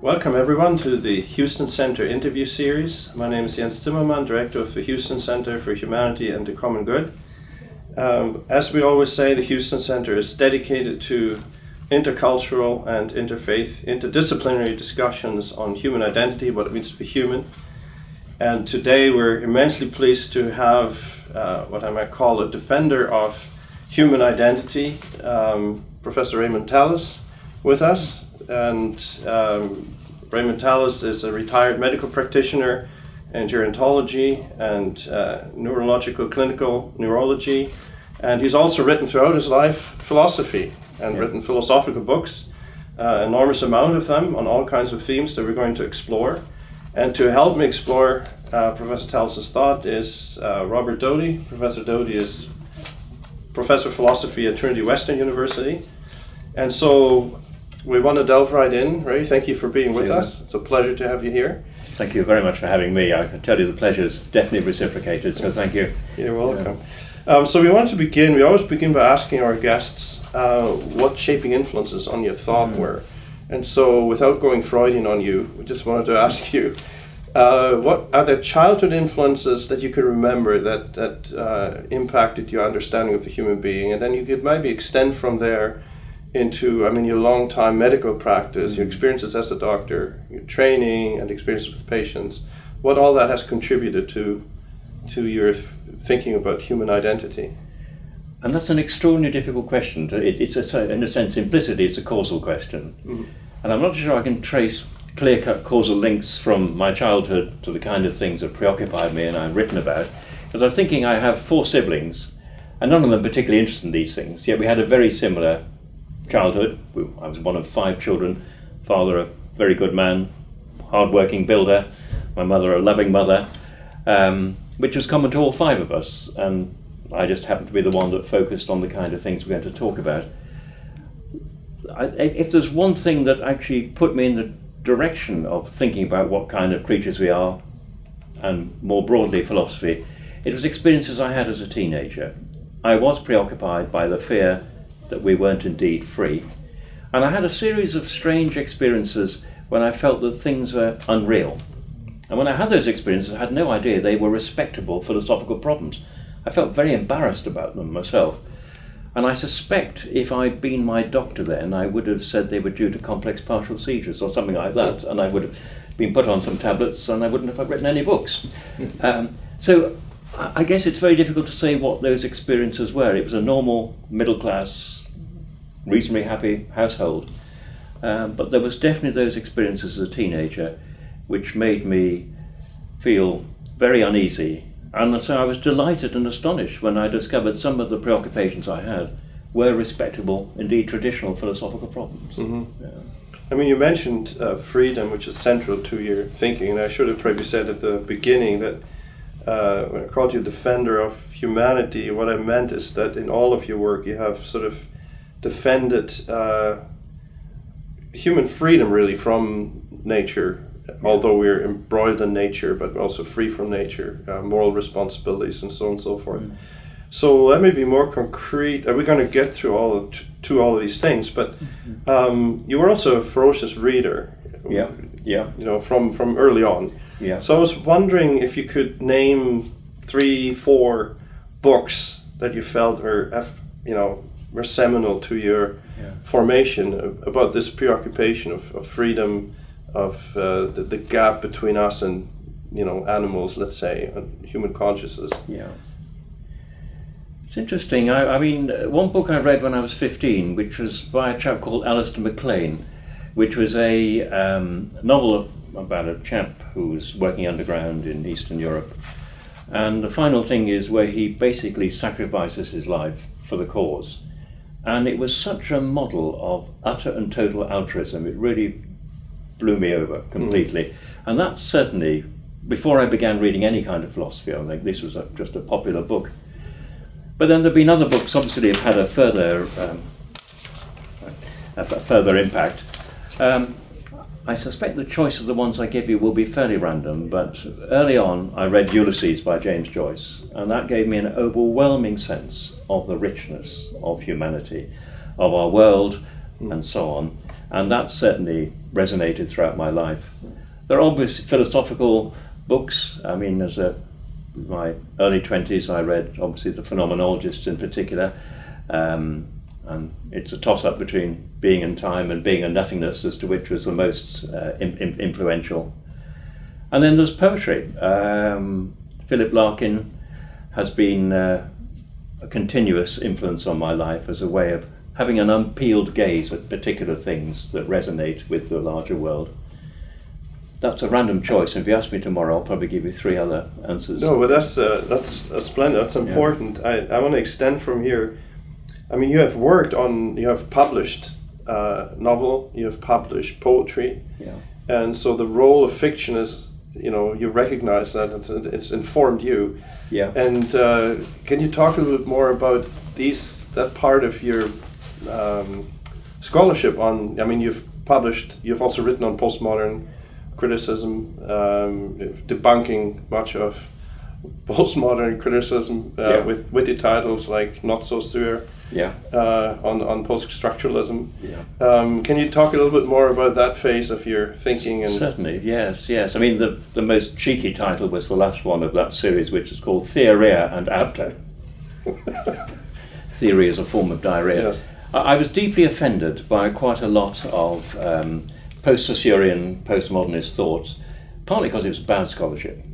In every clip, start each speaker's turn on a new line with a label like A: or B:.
A: Welcome everyone to the Houston Center interview series. My name is Zimmermann, Director of the Houston Center for Humanity and the Common Good. As we always say, the Houston Center is dedicated to intercultural and interfaith, interdisciplinary discussions on human identity, what it means to be human. And today we're immensely pleased to have what I might call a defender of human identity, Professor Raymond Tallis, with us. And Raymond Tallis is a retired medical practitioner in gerontology and neurological clinical neurology, and he's also written throughout his life philosophy and written philosophical books, enormous amount of them on all kinds of themes that we're going to explore. And to help me explore Professor Tallis' thought is Robert Doede. Professor Doede is Professor of Philosophy at Trinity Western University. And so we want to delve right in. Ray, thank you for being with us. It's a pleasure to have you here.
B: Thank you very much for having me. I can tell you the pleasure is definitely reciprocated, so thank you.
A: You're welcome. So we want to begin, we always begin by asking our guests what shaping influences on your thought were. And so without going Freudian on you, we just wanted to ask you, what are there childhood influences that you could remember that impacted your understanding of the human being? And then you could maybe extend from there into, your long-time medical practice, your experiences as a doctor, your training and experiences with patients, what all that has contributed to your thinking about human identity.
B: And that's an extraordinarily difficult question. It's in a sense, implicitly, it's a causal question. Mm-hmm. And I'm not sure I can trace clear-cut causal links from my childhood to the kind of things that preoccupied me and I've written about. Because I'm thinking I have 4 siblings, and none of them particularly interested in these things, yet we had a very similar childhood. I was one of 5 children, father a very good man, hard-working builder, my mother a loving mother, which was common to all 5 of us, and I just happened to be the one that focused on the kind of things we're going to talk about. If there's one thing that actually put me in the direction of thinking about what kind of creatures we are, and more broadly philosophy, it was experiences I had as a teenager. I was preoccupied by the fear that we weren't indeed free. And I had a series of strange experiences when I felt that things were unreal. And when I had those experiences, I had no idea they were respectable philosophical problems. I felt very embarrassed about them myself. And I suspect if I'd been my doctor then, I would have said they were due to complex partial seizures or something like that. And I would have been put on some tablets and I wouldn't have written any books. So I guess it's very difficult to say what those experiences were. It was a normal, middle-class, reasonably happy household. But there was definitely those experiences as a teenager which made me feel very uneasy. And so I was delighted and astonished when I discovered some of the preoccupations I had were respectable, indeed traditional philosophical problems. Mm-hmm. Yeah.
A: You mentioned freedom, which is central to your thinking, and I should have probably said at the beginning that when I called you a defender of humanity, what I meant is that in all of your work you have sort of defended human freedom really from nature, although we're embroiled in nature, but also free from nature, moral responsibilities and so on and so forth. Mm. So let me be more concrete. We're going to get through all of these things, but you were also a ferocious reader.
B: Yeah.
A: From early on.
B: Yeah.
A: So I was wondering if you could name 3-4 books that you felt were seminal to your formation about this preoccupation of freedom, of the gap between us and animals, let's say, and human consciousness.
B: Yeah. It's interesting. One book I read when I was 15, which was by a chap called Alistair MacLean, which was a novel about a chap who was working underground in Eastern Europe. And the final thing is where he basically sacrifices his life for the cause. And it was such a model of utter and total altruism. It really blew me over completely. Mm. And that's certainly, before I began reading any kind of philosophy, I think this was just a popular book. But then there have been other books, obviously, have had a further impact. I suspect the choice of the ones I give you will be fairly random, but early on I read Ulysses by James Joyce, and that gave me an overwhelming sense of the richness of humanity, of our world, and so on. And that certainly resonated throughout my life. There are obvious philosophical books. I mean, in my early 20s, I read, obviously, the Phenomenologists in particular. And it's a toss-up between Being and Time and Being and Nothingness as to which was the most influential. And then there's poetry. Philip Larkin has been a continuous influence on my life as a way of having an unpeeled gaze at particular things that resonate with the larger world. That's a random choice. If you ask me tomorrow, I'll probably give you 3 other answers.
A: No, but that's splendid. That's important. Yeah. I want to extend from here. I mean, you have published novel, you have published poetry, and so the role of fiction is, you recognize that it's informed you.
B: Yeah.
A: And can you talk a little bit more about that part of your scholarship on? I mean, you've also written on postmodern criticism, debunking much of postmodern criticism with witty titles like "Not So Sure." On post-structuralism. Can you talk a little bit more about that phase of your thinking? And
B: certainly, yes. I mean, the most cheeky title was the last one of that series, which is called Theoria and Abto. Theory is a form of diarrhea.
A: Yes.
B: I was deeply offended by quite a lot of post-Saussurean, postmodernist thought, partly because it was bad scholarship.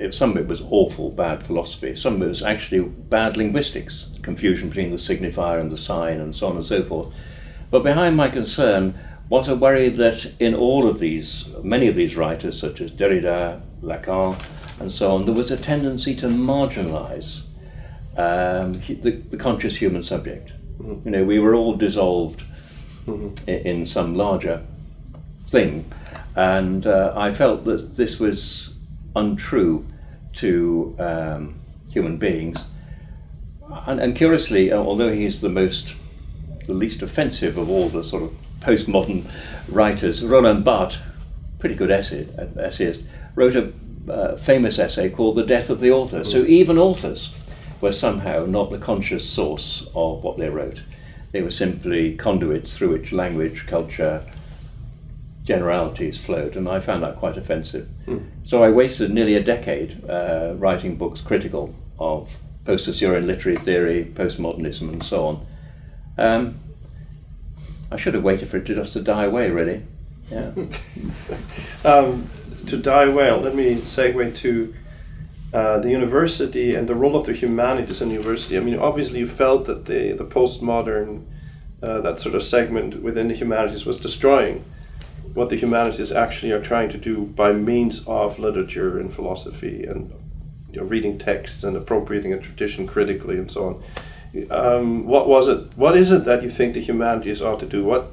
B: Some of it was awful, bad philosophy. Some of it was actually bad linguistics, confusion between the signifier and the sign and so on and so forth. But behind my concern was a worry that in many of these writers, such as Derrida, Lacan, and so on, there was a tendency to marginalize the conscious human subject. Mm-hmm. We were all dissolved in some larger thing, and I felt that this was untrue to human beings. And curiously, although he's the least offensive of all the sort of postmodern writers, Roland Barthes, pretty good essayist, wrote a famous essay called The Death of the Author. Mm-hmm. So even authors were somehow not the conscious source of what they wrote. They were simply conduits through which language, culture, generalities flowed, and I found that quite offensive. So I wasted nearly a decade writing books critical of post-Saussurean literary theory, postmodernism, and so on. I should have waited for it to die away, really. Yeah.
A: To die away, let me segue to the university and the role of the humanities in the university. I mean, obviously you felt that the postmodern, that sort of segment within the humanities was destroying what the humanities actually are trying to do by means of literature and philosophy and reading texts and appropriating a tradition critically and so on. What is it that you think the humanities ought to do? What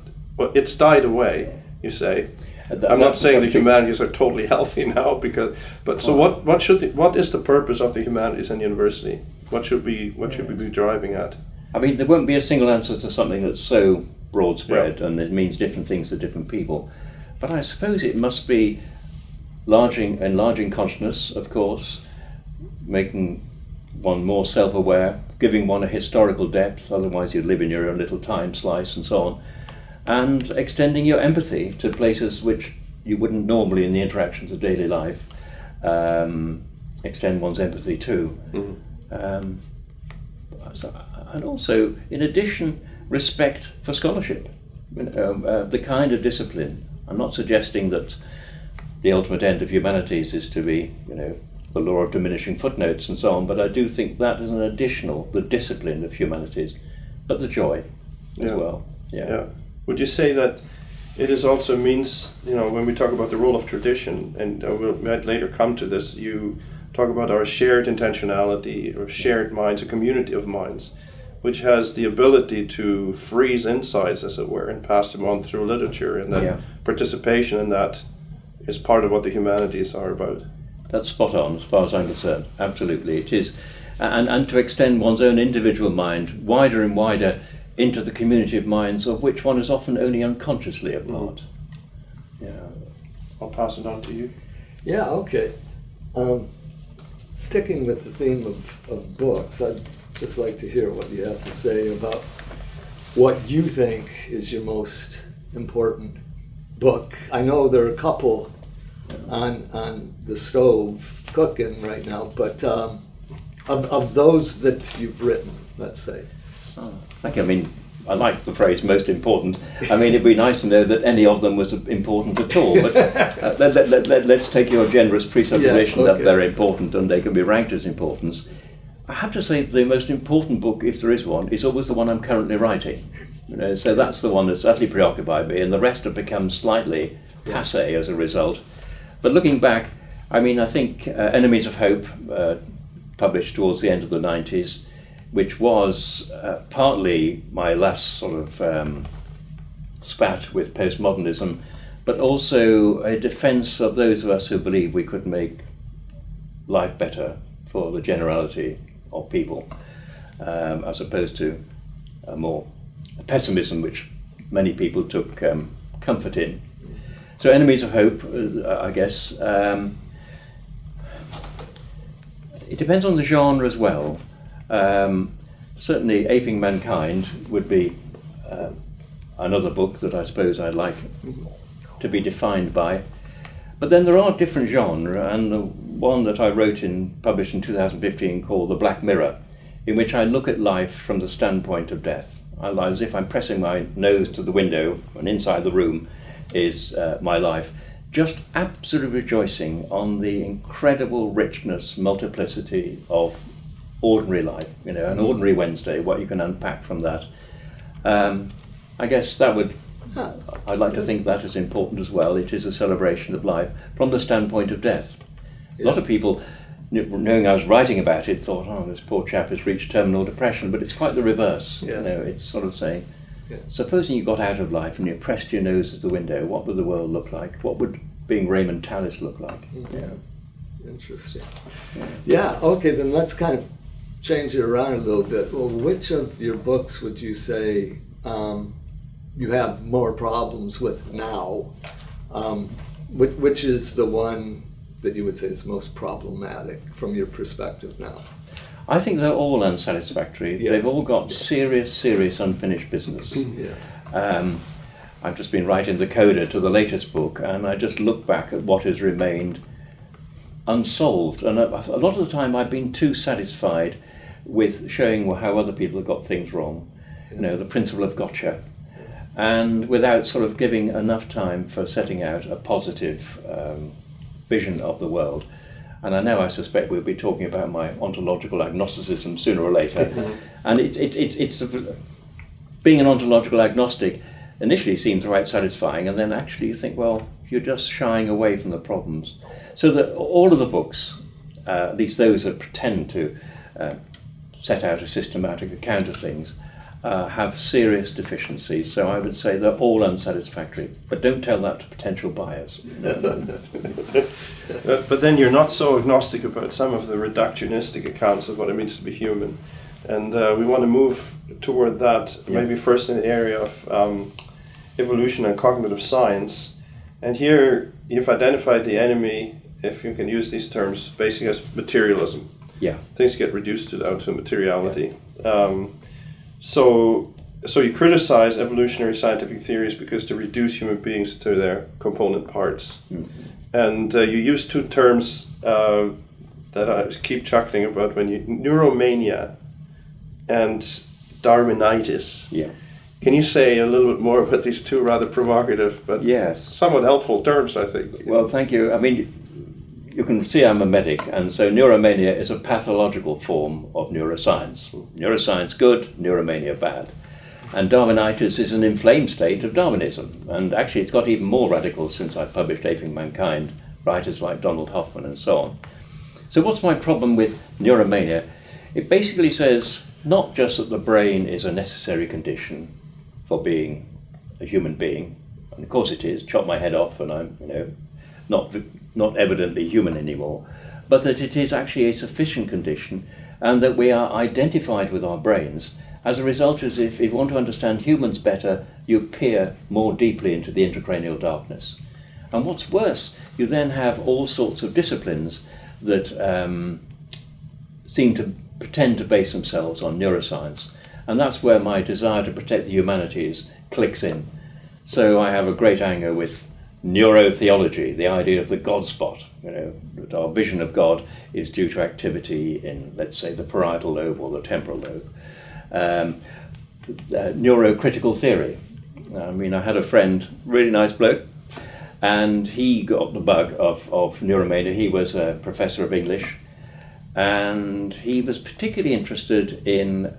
A: it's died away, you say. I'm not saying the humanities are totally healthy now, what is the purpose of the humanities and university? What should we be driving at?
B: I mean, there won't be a single answer to something that's so broad spread and it means different things to different people. But I suppose it must be enlarging consciousness, of course, making one more self-aware, giving one a historical depth, otherwise you'd live in your own little time slice and so on, and extending your empathy to places which you wouldn't normally in the interactions of daily life extend one's empathy to. Mm-hmm. And also, in addition, respect for scholarship, the kind of discipline. I'm not suggesting that the ultimate end of humanities is to be, the law of diminishing footnotes and so on, but I do think that is the discipline of humanities, but the joy as well. Yeah.
A: Would you say that it is also means, when we talk about the role of tradition, and we might later come to this, you talk about our shared intentionality or shared minds, a community of minds, which has the ability to freeze insights, as it were, and pass them on through literature, and that participation in that is part of what the humanities are about.
B: That's spot on, as far as I'm concerned. Absolutely, it is. And to extend one's own individual mind wider and wider into the community of minds of which one is often only unconsciously a part. Yeah.
A: I'll pass it on to you.
C: Yeah, okay. Sticking with the theme of books, I'd just like to hear what you have to say about what you think is your most important book. I know there are a couple on the stove cooking right now, but of those that you've written, let's say.
B: Oh, thank you. I mean, I like the phrase most important. I mean, it'd be nice to know that any of them was important at all, but let's take your generous presupposition that they're important and they can be ranked as importance. I have to say the most important book, if there is one, is always the one I'm currently writing. You know, so that's the one that's utterly preoccupied me, and the rest have become slightly passé as a result. But looking back, I mean, I think Enemies of Hope, published towards the end of the 90s, which was partly my last sort of spat with postmodernism, but also a defence of those of us who believe we could make life better for the generality of people, as opposed to a more pessimism which many people took comfort in. So Enemies of Hope, I guess, it depends on the genre as well. Certainly Aping Mankind would be another book that I suppose I'd like to be defined by. But then there are different genres, and the one that I published in 2015 called The Black Mirror, in which I look at life from the standpoint of death. As if I'm pressing my nose to the window, and inside the room is my life, just absolutely rejoicing on the incredible richness, multiplicity of ordinary life, you know, an ordinary Wednesday, what you can unpack from that. I guess that would, I'd like to think that is important as well. It is a celebration of life from the standpoint of death. A lot of people, knowing I was writing about it, thought, oh, this poor chap has reached terminal depression, but it's quite the reverse. You know, it's sort of saying, supposing you got out of life and you pressed your nose at the window, what would the world look like? What would being Raymond Tallis look like?
C: Interesting. Okay, then let's kind of change it around a little bit. Well, which of your books would you say you have more problems with now? Which is the one that you would say is most problematic from your perspective now?
B: I think they're all unsatisfactory. They've all got serious unfinished business. I've just been writing the coda to the latest book, and I just look back at what has remained unsolved. And a lot of the time I've been too satisfied with showing how other people have got things wrong. You know, the principle of gotcha. And without sort of giving enough time for setting out a positive vision of the world. And I know I suspect we'll be talking about my ontological agnosticism sooner or later. And it's being an ontological agnostic initially seems right satisfying, and then actually you think, well, you're just shying away from the problems. So that all of the books, at least those that pretend to set out a systematic account of things, have serious deficiencies. So I would say they're all unsatisfactory, but don't tell that to potential buyers.
A: But then you're not so agnostic about some of the reductionistic accounts of what it means to be human. And we want to move toward that, maybe first in the area of evolution and cognitive science. And here you've identified the enemy, if you can use these terms, basically as materialism. Things get reduced down to materiality. So you criticize evolutionary scientific theories because they reduce human beings to their component parts. And you use two terms that I keep chuckling about neuromania and Darwinitis. Can you say a little bit more about these two rather provocative but somewhat helpful terms, I think?
B: Well, thank you. I mean, you can see I'm a medic, and so neuromania is a pathological form of neuroscience. Neuroscience good, neuromania bad. And Darwinitis is an inflamed state of Darwinism. And actually it's got even more radical since I published Aping Mankind, writers like Donald Hoffman and so on. So what's my problem with neuromania? It basically says not just that the brain is a necessary condition for being a human being, and of course it is, chop my head off and I'm, you know, not evidently human anymore, but that it is actually a sufficient condition, and that we are identified with our brains as a result. As if you want to understand humans better, you peer more deeply into the intracranial darkness. And what's worse, you then have all sorts of disciplines that seem to pretend to base themselves on neuroscience. And that's where my desire to protect the humanities clicks in. So I have a great anger with neurotheology, the idea of the God spot, that our vision of God is due to activity in, let's say, the parietal lobe or the temporal lobe. Neurocritical theory. I mean, I had a friend, really nice bloke, and he got the bug of neuromania. He was a professor of English, and he was particularly interested in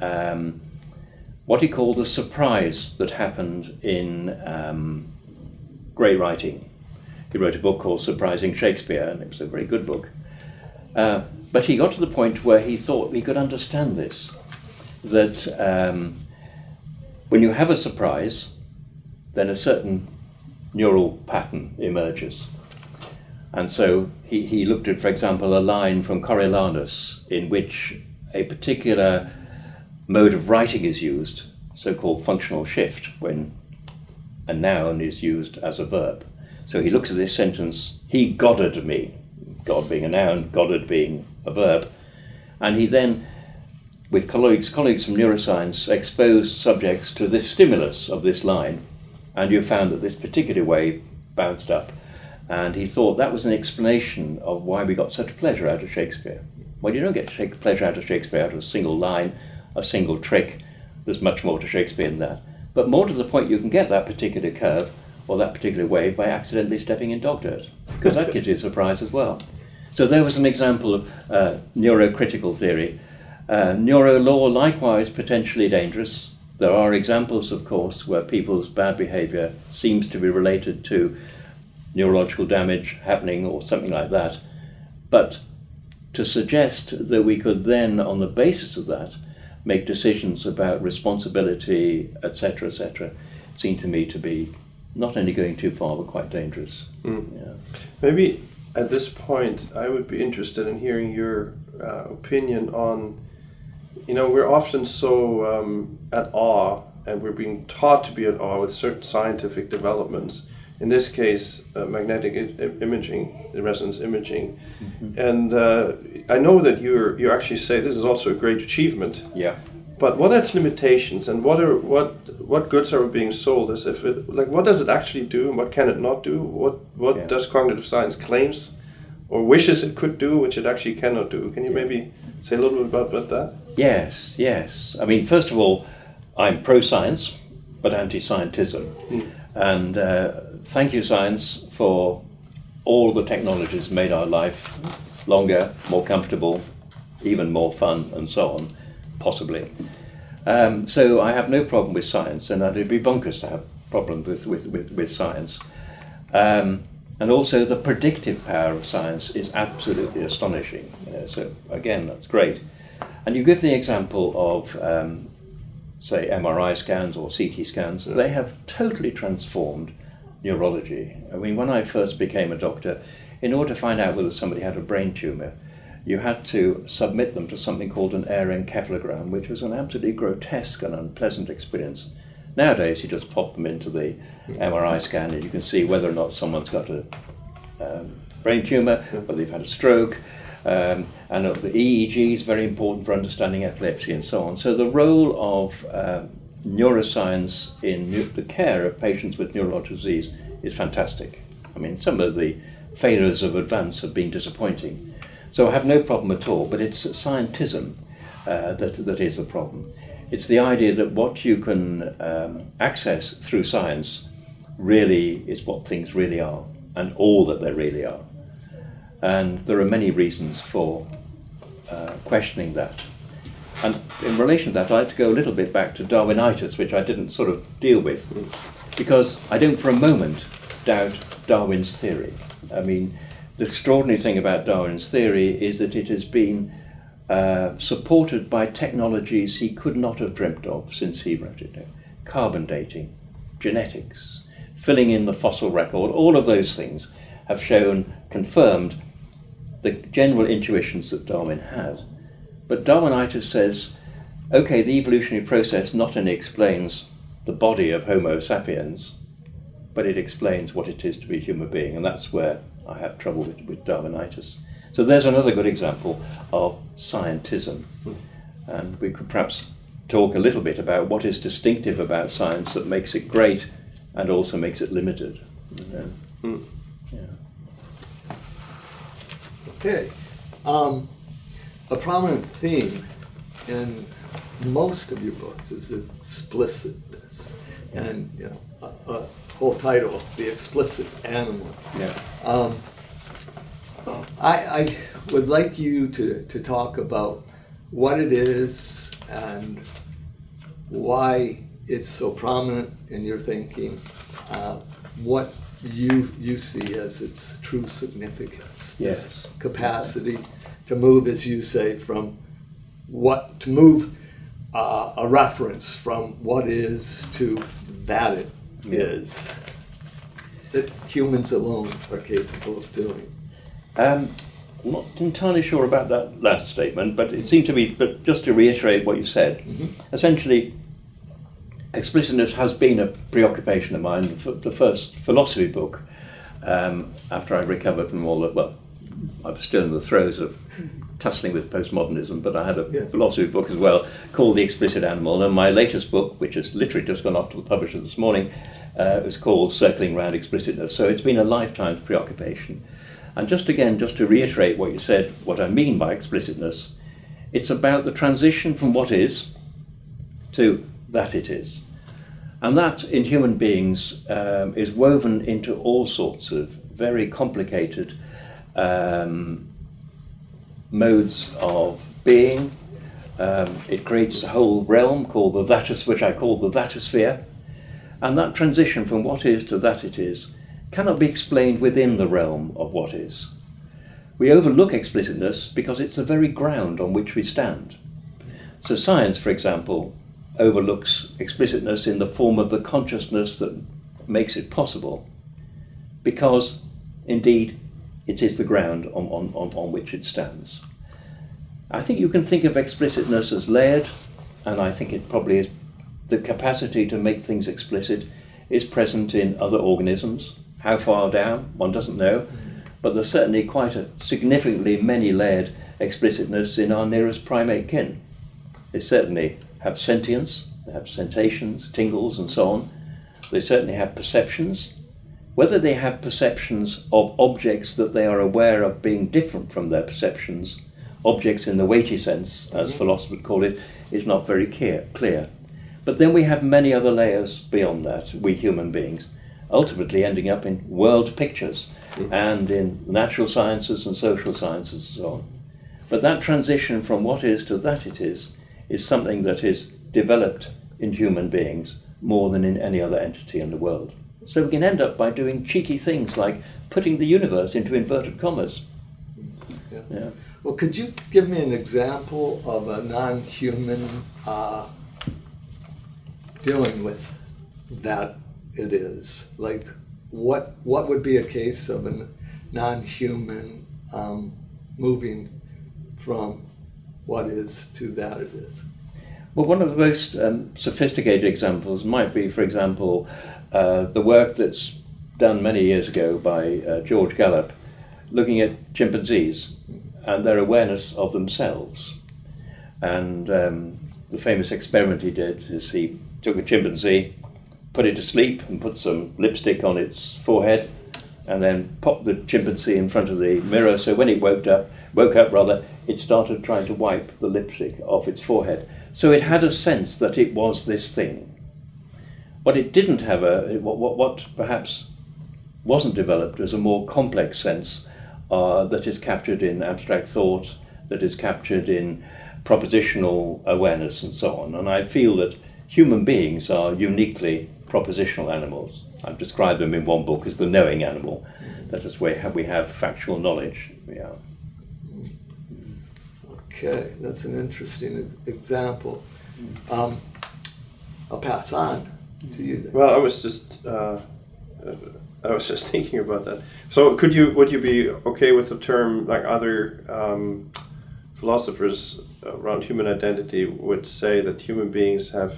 B: what he called the surprise that happened in great writing. He wrote a book called Surprising Shakespeare, and it was a very good book. But he got to the point where he thought he could understand this, that when you have a surprise, then a certain neural pattern emerges. And so he looked at, for example, a line from Coriolanus in which a particular mode of writing is used, so-called functional shift, when a noun is used as a verb. So he looks at this sentence, he godded me, God being a noun, godded being a verb, and he then, with colleagues from neuroscience, exposed subjects to this stimulus of this line, and you found that this particular wave bounced up. And he thought that was an explanation of why we got such pleasure out of Shakespeare. Well, you don't get pleasure out of Shakespeare out of a single line, a single trick. There's much more to Shakespeare than that. But more to the point, you can get that particular curve or that particular wave by accidentally stepping in dog dirt, because that gives you a surprise as well. So there was an example of neurocritical theory. Neurolaw, likewise, potentially dangerous. There are examples, of course, where people's bad behavior seems to be related to neurological damage happening or something like that. But to suggest that we could then, on the basis of that, make decisions about responsibility, etc., seemed to me to be not only going too far, but quite dangerous. Yeah.
A: Maybe at this point, I would be interested in hearing your opinion on, we're often so at awe, and we're being taught to be at awe with certain scientific developments. In this case, magnetic imaging, resonance imaging. Mm-hmm. And I know that you actually say this is also a great achievement.
B: Yeah.
A: But what are its limitations, and what goods are being sold as if it, what does it actually do, and what can it not do? What does cognitive science claims or wishes it could do, which it actually cannot do? Can you maybe say a little bit about that?
B: Yes. I mean, first of all, I'm pro-science, but anti-scientism. Mm. And thank you, science, for all the technologies made our life longer, more comfortable, even more fun, and so on, possibly. So I have no problem with science, and it'd be bonkers to have problems with science. And also the predictive power of science is absolutely astonishing. So again, that's great. And you give the example of say MRI scans or CT scans. They have totally transformed neurology. I mean, when I first became a doctor, in order to find out whether somebody had a brain tumour, you had to submit them to something called an air encephalogram, which was an absolutely grotesque and unpleasant experience. Nowadays, you just pop them into the MRI scan and you can see whether or not someone's got a brain tumour, whether they've had a stroke, and the EEG is very important for understanding epilepsy and so on. So the role of neuroscience in the care of patients with neurological disease is fantastic. I mean, some of the failures of advance have been disappointing. So I have no problem at all, but it's scientism that is the problem. It's the idea that what you can access through science really is what things really are, and all that they really are. And there are many reasons for questioning that. And in relation to that, I'd like to go a little bit back to Darwinitis, which I didn't sort of deal with, because I don't for a moment doubt Darwin's theory. I mean, the extraordinary thing about Darwin's theory is that it has been supported by technologies he could not have dreamt of since he wrote it. Carbon dating, genetics, filling in the fossil record, all of those things have confirmed the general intuitions that Darwin had. But Darwinitis says, okay, the evolutionary process not only explains the body of Homo sapiens, but it explains what it is to be a human being, and that's where I have trouble with Darwinitis. So there's another good example of scientism. And we could perhaps talk a little bit about what is distinctive about science that makes it great and also makes it limited. Yeah.
C: Okay. A prominent theme in most of your books is explicitness, and a whole title, The Explicit Animal.
B: Yeah.
C: I would like you to talk about what it is and why it's so prominent in your thinking, what you see as its true significance, this capacity to move, as you say, a reference from what is to that it is, that humans alone are capable of doing.
B: I'm not entirely sure about that last statement, but it seemed to me, but just to reiterate what you said, essentially, explicitness has been a preoccupation of mine. The first philosophy book, after I recovered from all that, well, I was still in the throes of tussling with postmodernism, but I had a philosophy book as well called The Explicit Animal, and my latest book, which has literally just gone off to the publisher this morning, is called Circling Round Explicitness. So it's been a lifetime's preoccupation. And just to reiterate what you said, what I mean by explicitness, it's about the transition from what is to that it is. And that, in human beings, is woven into all sorts of very complicated modes of being. It creates a whole realm called the thatos, which I call the thatosphere. And that transition from what is to that it is cannot be explained within the realm of what is. We overlook explicitness because it's the very ground on which we stand. So science, for example, overlooks explicitness in the form of the consciousness that makes it possible, because indeed it is the ground on which it stands. I think you can think of explicitness as layered, and I think it probably is. The capacity to make things explicit is present in other organisms. How far down, one doesn't know, but there's certainly quite a significantly many-layered explicitness in our nearest primate kin. They certainly have sentience, they have sensations, tingles and so on. They certainly have perceptions. Whether they have perceptions of objects that they are aware of being different from their perceptions, objects in the weighty sense, as philosophers would call it, is not very clear. But then we have many other layers beyond that, we human beings, ultimately ending up in world pictures and in natural sciences and social sciences and so on. But that transition from what is to that it is something that is developed in human beings more than in any other entity in the world. So we can end up by doing cheeky things like putting the universe into inverted commas. Yeah.
C: Well, could you give me an example of a non-human dealing with that it is? Like, what would be a case of a non-human moving from what is to that it is?
B: Well, one of the most sophisticated examples might be, for example, the work that's done many years ago by George Gallup, looking at chimpanzees and their awareness of themselves. And the famous experiment he did is he took a chimpanzee, put it to sleep and put some lipstick on its forehead, and then popped the chimpanzee in front of the mirror, so when it woke up, it started trying to wipe the lipstick off its forehead. So it had a sense that it was this thing. What it didn't have, what perhaps wasn't developed, is a more complex sense that is captured in abstract thought, that is captured in propositional awareness and so on. And I feel that human beings are uniquely propositional animals. I've described them in one book as the knowing animal. That is where we have factual knowledge. Yeah.
C: Okay, that's an interesting example. I'll pass on to you then.
A: Well, I was just thinking about that. So, would you be okay with the term, like other philosophers around human identity would say, that human beings have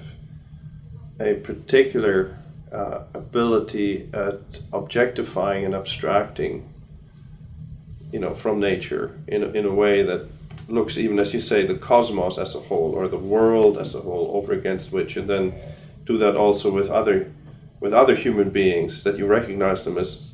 A: a particular ability at objectifying and abstracting, from nature in a way that looks, even as you say, the cosmos as a whole or the world as a whole over against which, and then do that also with with other human beings, that you recognize them as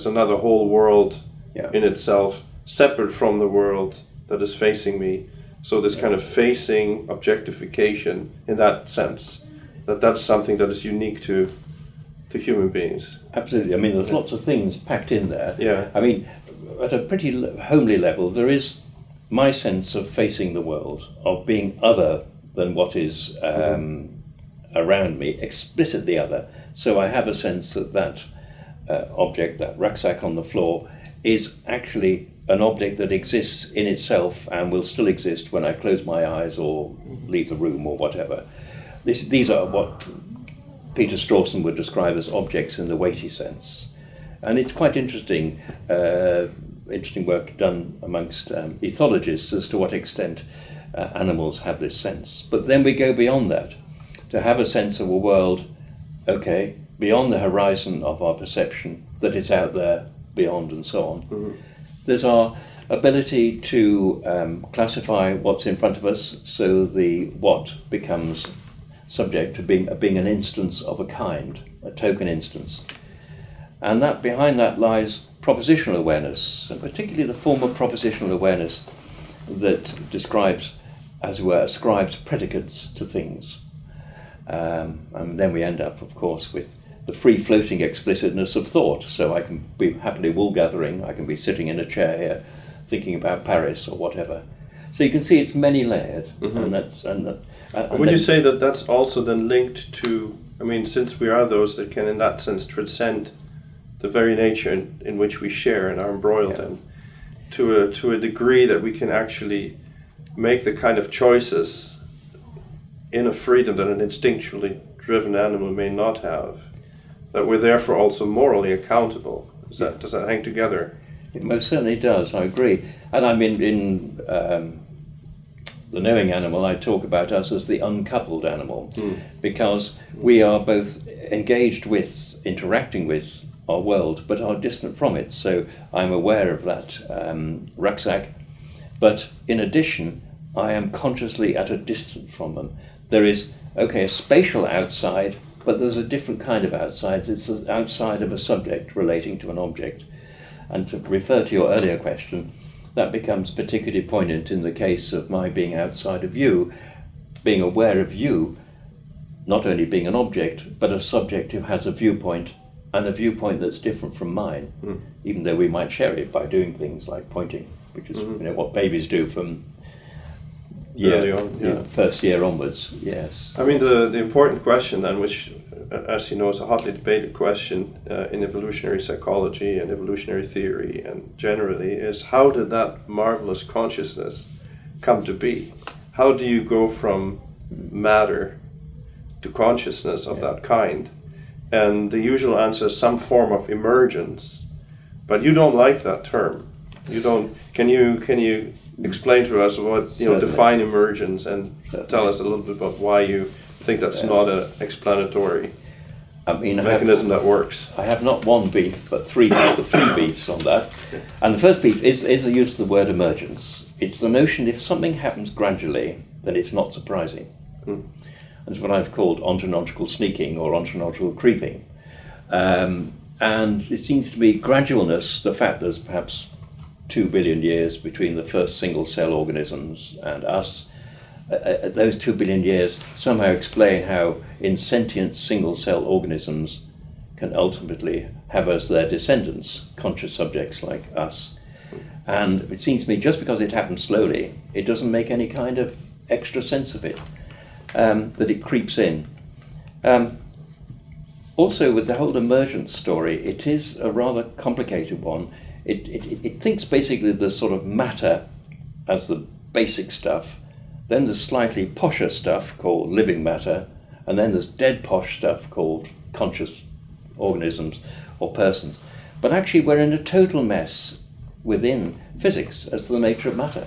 A: another whole world in itself, separate from the world that is facing me. So this kind of facing objectification in that sense, that's something that is unique to human beings.
B: Absolutely. I mean, there's lots of things packed in there.
A: Yeah.
B: I mean, at a pretty homely level, there is my sense of facing the world, of being other than what is around me, explicitly other. So I have a sense that object, that rucksack on the floor, is actually an object that exists in itself and will still exist when I close my eyes or leave the room or whatever. These are what Peter Strawson would describe as objects in the weighty sense. And it's quite interesting work done amongst ethologists as to what extent animals have this sense. But then we go beyond that, to have a sense of a world, okay, beyond the horizon of our perception, that is out there, beyond and so on. Mm-hmm. There's our ability to classify what's in front of us, so the what becomes subject to being an instance of a kind, a token instance. And that behind that lies propositional awareness, and particularly the form of propositional awareness that describes, as it were, ascribes predicates to things. And then we end up, of course, with the free-floating explicitness of thought. So I can be happily wool-gathering, I can be sitting in a chair here thinking about Paris or whatever. So you can see it's many-layered. Mm-hmm.
A: Would you say that that's also then linked to, I mean, since we are those that can in that sense transcend the very nature in which we share and are embroiled in, to a degree that we can actually make the kind of choices in a freedom that an instinctually driven animal may not have, that we're therefore also morally accountable? Does that hang together?
B: It most certainly does, I agree. And I mean, in The Knowing Animal, I talk about us as the uncoupled animal, because we are both engaged with, interacting with our world, but are distant from it. So I'm aware of that rucksack, but in addition, I am consciously at a distance from them. There is, a spatial outside, but there's a different kind of outside. It's the outside of a subject relating to an object. And to refer to your earlier question, that becomes particularly poignant in the case of my being outside of you, being aware of you, not only being an object, but a subject who has a viewpoint, and a viewpoint that's different from mine, even though we might share it by doing things like pointing, which is what babies do from first year onwards. Yes.
A: I mean, the important question then, which, as you know, is a hotly debated question in evolutionary psychology and evolutionary theory and generally, is how did that marvelous consciousness come to be? How do you go from matter to consciousness of that kind? And the usual answer is some form of emergence, but you don't like that term. You don't. Can you explain to us what define emergence and tell us a little bit about why you think that's not an explanatory mechanism that works?
B: I have not one beef, but three beefs on that. And the first beef is the use of the word emergence. It's the notion if something happens gradually, then it's not surprising. That's what I've called ontological sneaking or ontological creeping. And it seems to be gradualness, the fact there's perhaps 2 billion years between the first single-cell organisms and us. Those 2 billion years somehow explain how insentient single-cell organisms can ultimately have as their descendants conscious subjects like us. And it seems to me just because it happens slowly, it doesn't make any kind of extra sense of it, that it creeps in. Also, with the whole emergence story, it is a rather complicated one. It thinks basically the sort of matter as the basic stuff, then there's slightly posher stuff called living matter, and then there's dead posh stuff called conscious organisms or persons. But actually we're in a total mess within physics as to the nature of matter.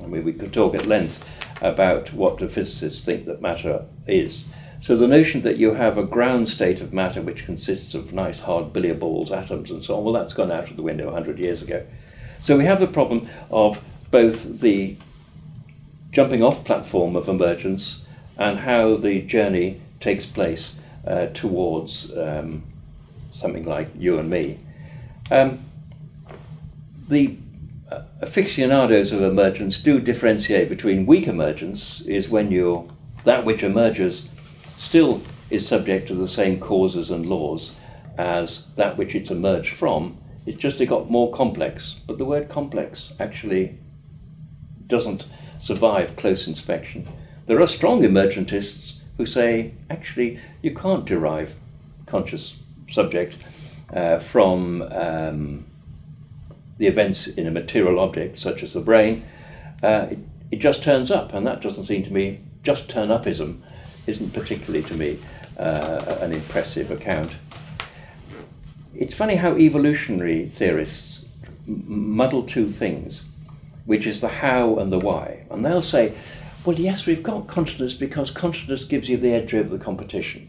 B: I mean, we could talk at length about what the physicists think that matter is. So the notion that you have a ground state of matter which consists of nice hard billiard balls, atoms and so on, well, that's gone out of the window 100 years ago. So we have the problem of both the jumping off platform of emergence and how the journey takes place. towards something like you and me. The aficionados of emergence do differentiate between weak emergence is when that which emerges still is subject to the same causes and laws as that which it's emerged from. It's just it got more complex, but the word complex actually doesn't survive close inspection. There are strong emergentists who say, actually, you can't derive conscious subject from the events in a material object, such as the brain. It just turns up, and that doesn't seem to me, just turn-upism isn't particularly, to me, an impressive account. It's funny how evolutionary theorists muddle two things, which is the how and the why. And they'll say, well, yes, we've got consciousness because consciousness gives you the edge over the competition.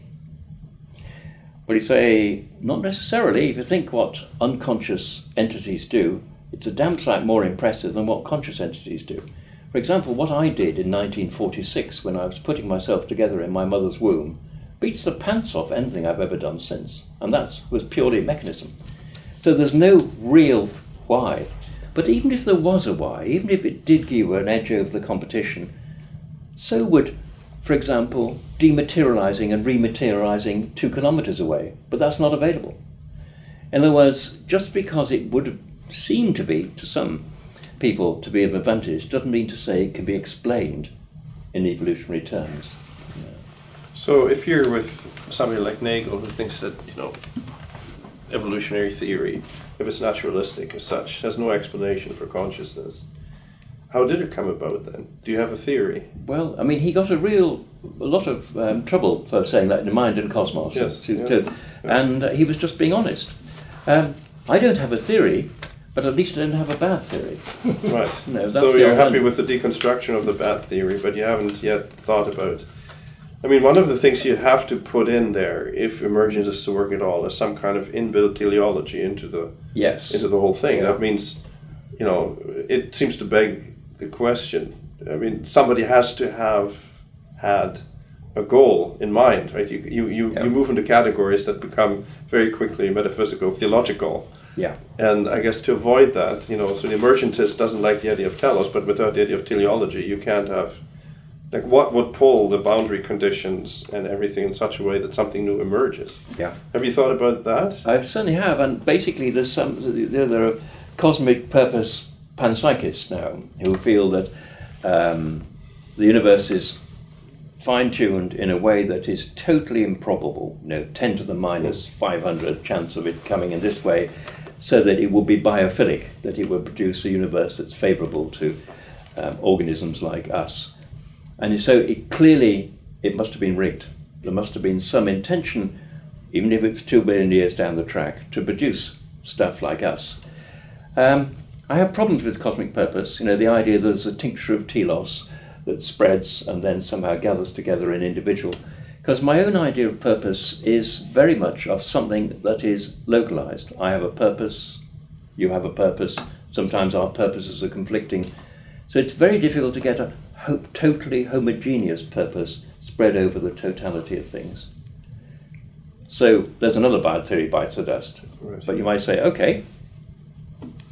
B: But you say, not necessarily. If you think what unconscious entities do, it's a damn sight more impressive than what conscious entities do. For example, what I did in 1946 when I was putting myself together in my mother's womb beats the pants off anything I've ever done since. And that was purely mechanism. So there's no real why. But even if there was a why, even if it did give you an edge over the competition, so would, for example, dematerializing and rematerializing 2 kilometers away. But that's not available. In other words, just because it would have seemed to be, to some people, to be of advantage, doesn't mean to say it can be explained in evolutionary terms.
A: So if you're with somebody like Nagel who thinks that, evolutionary theory, if it's naturalistic as such, has no explanation for consciousness, how did it come about then? Do you have a theory?
B: Well, I mean, he got a lot of trouble for saying that in Mind and Cosmos.
A: Yes,
B: and he was just being honest. I don't have a theory, but at least I don't have a bad theory.
A: Right. So you're happy with the deconstruction of the bad theory, but you haven't yet thought about... I mean, one of the things you have to put in there, if emergence is to work at all, is some kind of inbuilt teleology into the whole thing. Yeah. That means, it seems to beg the question. I mean, somebody has to have had a goal in mind, right? You move into categories that become very quickly metaphysical, theological.
B: Yeah.
A: And I guess to avoid that, so the emergentist doesn't like the idea of telos, but without the idea of teleology, you can't have... Like, what would pull the boundary conditions and everything in such a way that something new emerges?
B: Yeah.
A: Have you thought about that?
B: I certainly have, and basically there are cosmic purpose panpsychists now who feel that the universe is fine-tuned in a way that is totally improbable, 10 to the minus 500 chance of it coming in this way, so that it will be biophilic, that it will produce a universe that's favourable to organisms like us. And so it must have been rigged. There must have been some intention, even if it's 2 billion years down the track, to produce stuff like us. I have problems with cosmic purpose. The idea there's a tincture of telos that spreads and then somehow gathers together in individual. Because my own idea of purpose is very much of something that is localized. I have a purpose, you have a purpose. Sometimes our purposes are conflicting. So it's very difficult to get a totally homogeneous purpose spread over the totality of things. So there's another bad theory bites the dust. Right. But you might say, okay,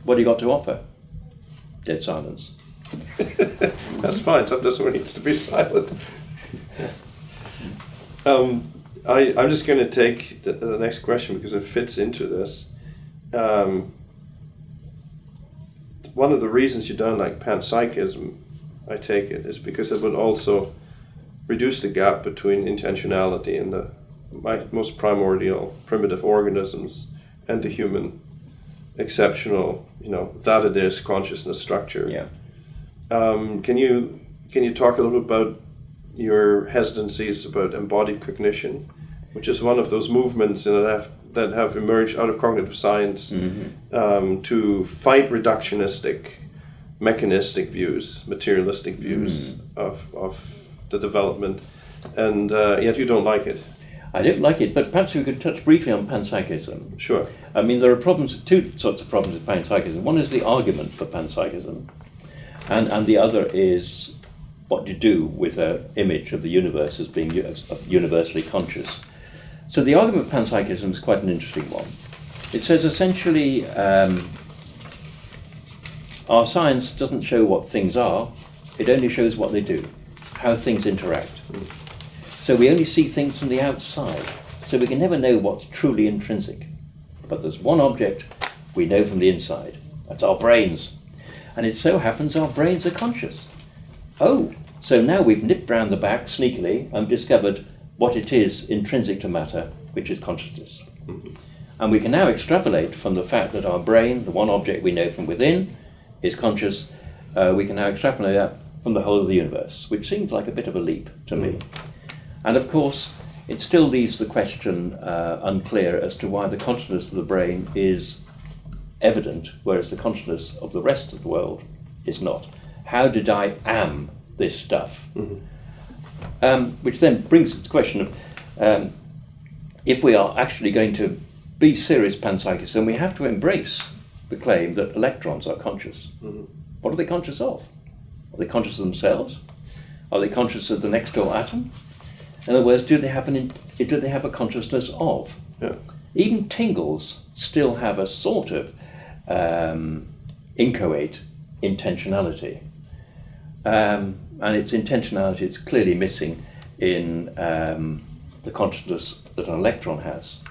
B: what do you got to offer? Dead silence.
A: That's fine, sometimes one needs to be silent. I'm just going to take the next question because it fits into this. One of the reasons you don't like panpsychism, I take it, is because it would also reduce the gap between intentionality and the most primordial primitive organisms and the human exceptional, that it is consciousness structure.
B: Yeah.
A: Can you talk a little bit about your hesitancies about embodied cognition, which is one of those movements that have emerged out of cognitive science to fight reductionistic, mechanistic views, materialistic views of the development, and yet you don't like it.
B: I don't like it, but perhaps we could touch briefly on panpsychism.
A: Sure.
B: I mean, there are two sorts of problems with panpsychism. One is the argument for panpsychism, and the other is what you do with an image of the universe as being universally conscious. So the argument of panpsychism is quite an interesting one. It says essentially our science doesn't show what things are, it only shows what they do, how things interact. So we only see things from the outside, so we can never know what's truly intrinsic. But there's one object we know from the inside, that's our brains. And it so happens our brains are conscious. Oh, so now we've nipped round the back sneakily and discovered what it is intrinsic to matter, which is consciousness. And we can now extrapolate from the fact that our brain, the one object we know from within, is conscious. We can now extrapolate that from the whole of the universe, which seems like a bit of a leap to me. And of course, it still leaves the question unclear as to why the consciousness of the brain is evident, whereas the consciousness of the rest of the world is not. How did I am this stuff? Which then brings us to the question of if we are actually going to be serious panpsychists, then we have to embrace the claim that electrons are conscious. What are they conscious of? Are they conscious of themselves? Are they conscious of the next door atom? In other words, do they have a consciousness of?
A: Yeah.
B: Even tingles still have a sort of inchoate intentionality. And its intentionality is clearly missing in the consciousness that an electron has.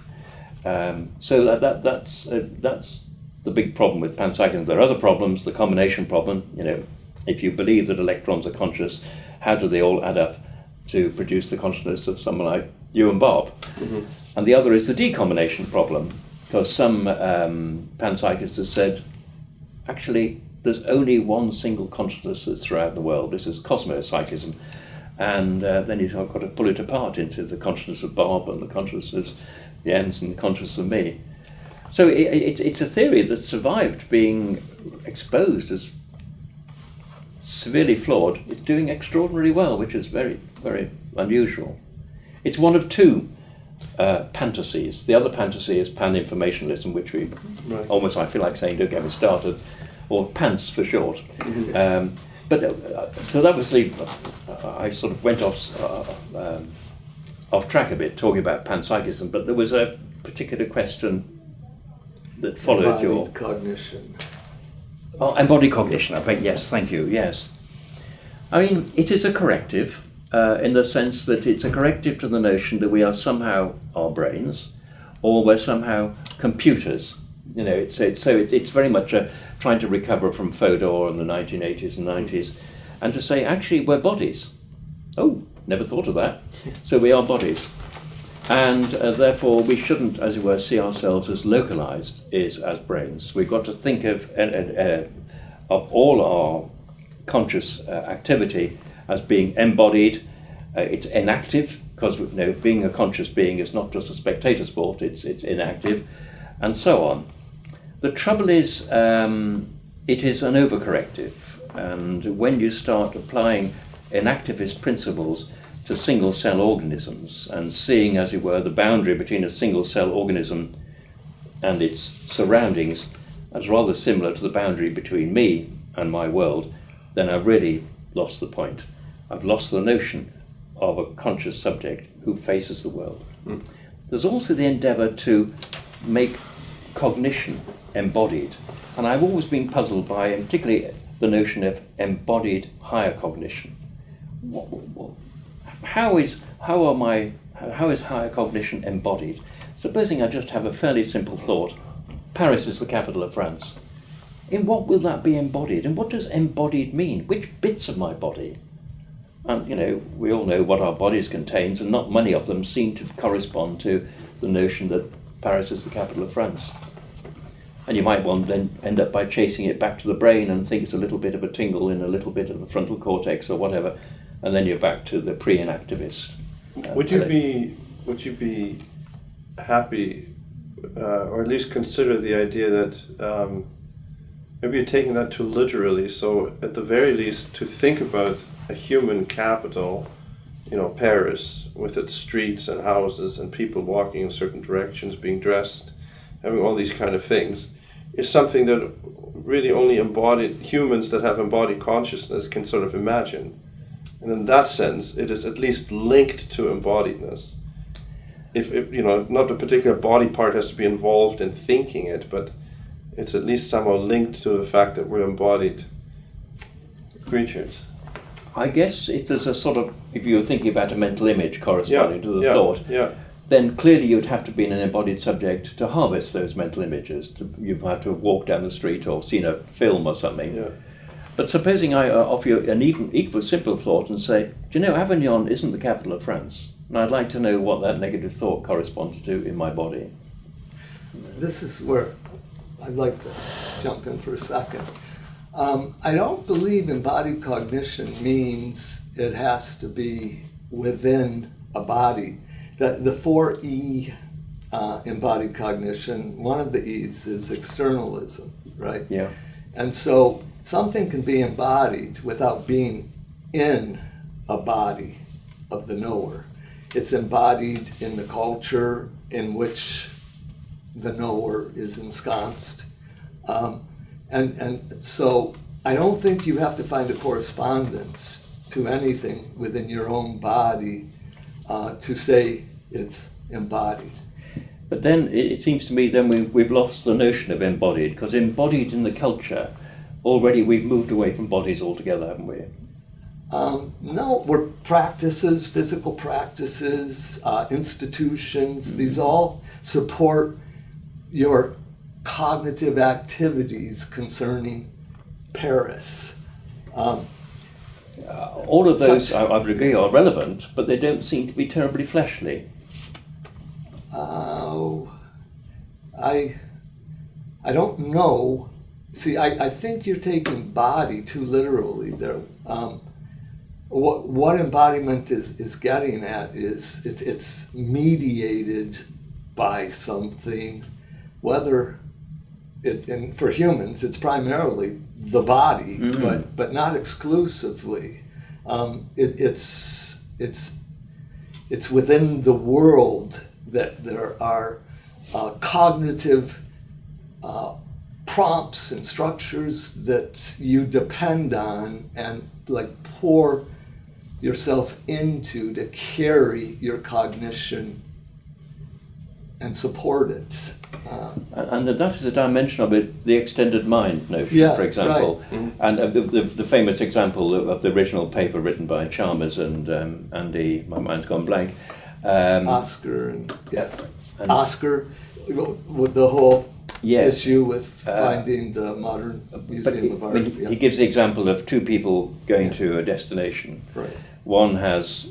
B: So that's the big problem with panpsychism. There are other problems, the combination problem. You know, if you believe that electrons are conscious, how do they all add up to produce the consciousness of someone like you and Bob? And the other is the decombination problem, because some panpsychists have said, actually, there's only one single consciousness that's throughout the world. This is cosmopsychism. And then you've got to pull it apart into the consciousness of Bob and the consciousness of Jens and the consciousness of me. So it's a theory that survived being exposed as severely flawed. It's doing extraordinarily well, which is very, very unusual. It's one of two fantasies. The other fantasy is pan-informationalism, which we almost, I feel like saying, don't get me started, or PANTS for short. So that was I sort of went off track a bit talking about panpsychism, but there was a particular question that followed your...
C: cognition.
B: Oh, embodied cognition, I think, yes, thank you, yes. I mean, it is a corrective in the sense that it's a corrective to the notion that we are somehow our brains, or we're somehow computers. You know, it's very much trying to recover from Fodor in the 1980s and 90s, and to say, actually, we're bodies. Oh, never thought of that. So we are bodies. And therefore, we shouldn't, as it were, see ourselves as localized as brains. We've got to think of all our conscious activity as being embodied. It's inactive, because being a conscious being is not just a spectator sport, it's inactive, and so on. The trouble is, it is an overcorrective, and when you start applying inactivist principles to single-cell organisms and seeing, as it were, the boundary between a single-cell organism and its surroundings as rather similar to the boundary between me and my world, then I've really lost the point. I've lost the notion of a conscious subject who faces the world. There's also the endeavour to make cognition embodied, and I've always been puzzled by, and particularly, the notion of embodied higher cognition. How is higher cognition embodied? Supposing I just have a fairly simple thought, Paris is the capital of France. In what will that be embodied? And what does embodied mean? Which bits of my body? And, we all know what our bodies contains, and not many of them seem to correspond to the notion that Paris is the capital of France. And you might then end up by chasing it back to the brain and think it's a little bit of a tingle in a little bit of the frontal cortex or whatever, and then you're back to the pre-inactivist.
A: Would you be happy, or at least consider the idea that maybe you're taking that too literally? So at the very least, to think about a human capital, Paris, with its streets and houses and people walking in certain directions, being dressed, having all these kind of things, is something that really only humans that have embodied consciousness can sort of imagine. And in that sense, it is at least linked to embodiedness. if you know, not a particular body part has to be involved in thinking it, but it's at least somehow linked to the fact that we're embodied creatures.
B: I guess if there's a sort of, if you're thinking about a mental image corresponding to the thought, then clearly you'd have to be an embodied subject to harvest those mental images. You'd have to have walked down the street or seen a film or something.
A: Yeah.
B: But supposing I offer you an equal simple thought and say, do you know Avignon isn't the capital of France? And I'd like to know what that negative thought corresponds to in my body.
C: This is where I'd like to jump in for a second. I don't believe embodied cognition means it has to be within a body. The 4E embodied cognition, one of the E's is externalism, right?
B: Yeah.
C: And so something can be embodied without being in a body of the knower. It's embodied in the culture in which the knower is ensconced. And so I don't think you have to find a correspondence to anything within your own body to say it's embodied.
B: But then it seems to me then we've lost the notion of embodied, because embodied in the culture, already we've moved away from bodies altogether, haven't we?
C: No, we're practices, physical practices, institutions, these all support your cognitive activities concerning Paris.
B: All of those, I would agree, are relevant, but they don't seem to be terribly fleshly.
C: I don't know. See, I think you're taking body too literally there. What embodiment is getting at is it's mediated by something, whether and for humans it's primarily the body, but not exclusively. It's within the world that there are cognitive prompts and structures that you depend on and like pour yourself into to carry your cognition and support it.
B: And that is a dimension of it, the extended mind notion, for example. Right. And the famous example of the original paper written by Chalmers and Andy, my mind's gone blank.
C: Oscar and Oscar, with the whole issue with finding the modern museum of art.
B: He gives the example of two people going to a destination.
C: Right.
B: One is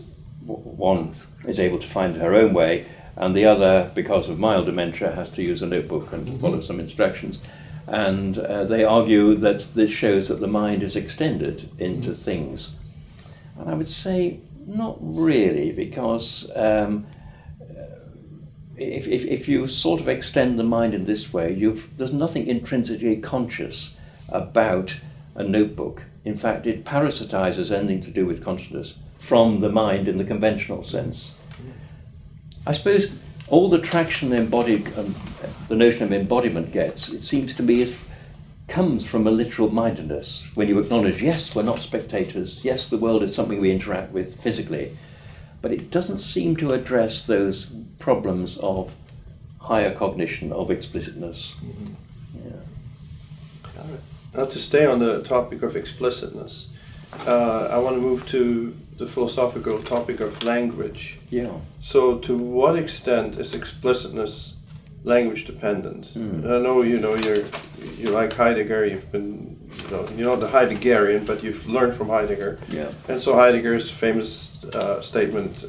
B: able to find her own way, and the other, because of mild dementia, has to use a notebook and follow some instructions. And they argue that this shows that the mind is extended into things. And I would say not really, because if you sort of extend the mind in this way, there's nothing intrinsically conscious about a notebook. In fact, it parasitizes anything to do with consciousness from the mind in the conventional sense. I suppose all the traction the notion of embodiment gets, it seems to me, comes from a literal mindedness. When you acknowledge, yes, we're not spectators, yes, the world is something we interact with physically, but it doesn't seem to address those problems of higher cognition, of explicitness.
A: Now, to stay on the topic of explicitness, I want to move to the philosophical topic of language.
B: Yeah.
A: So, to what extent is explicitness language dependent? I know you like Heidegger. You've been you're not a Heideggerian, but you've learned from Heidegger.
B: Yeah.
A: And so Heidegger's famous statement,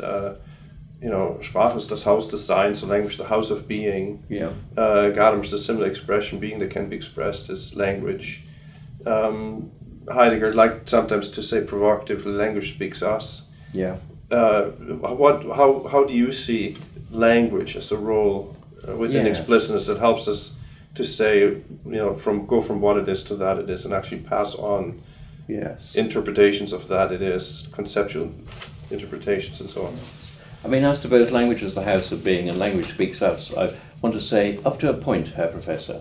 A: Sprache ist das Haus des Seins, so language the house of being.
B: Yeah.
A: Gadamer is a similar expression, being that can be expressed as language. Heidegger liked sometimes to say provocatively, language speaks us.
B: Yeah.
A: How do you see language as a role within explicitness that helps us to say, go from what it is to that it is, and actually pass on interpretations of that it is, conceptual interpretations and so on?
B: I mean, as to both language as the house of being and language speaks us, I want to say up to a point, Herr Professor,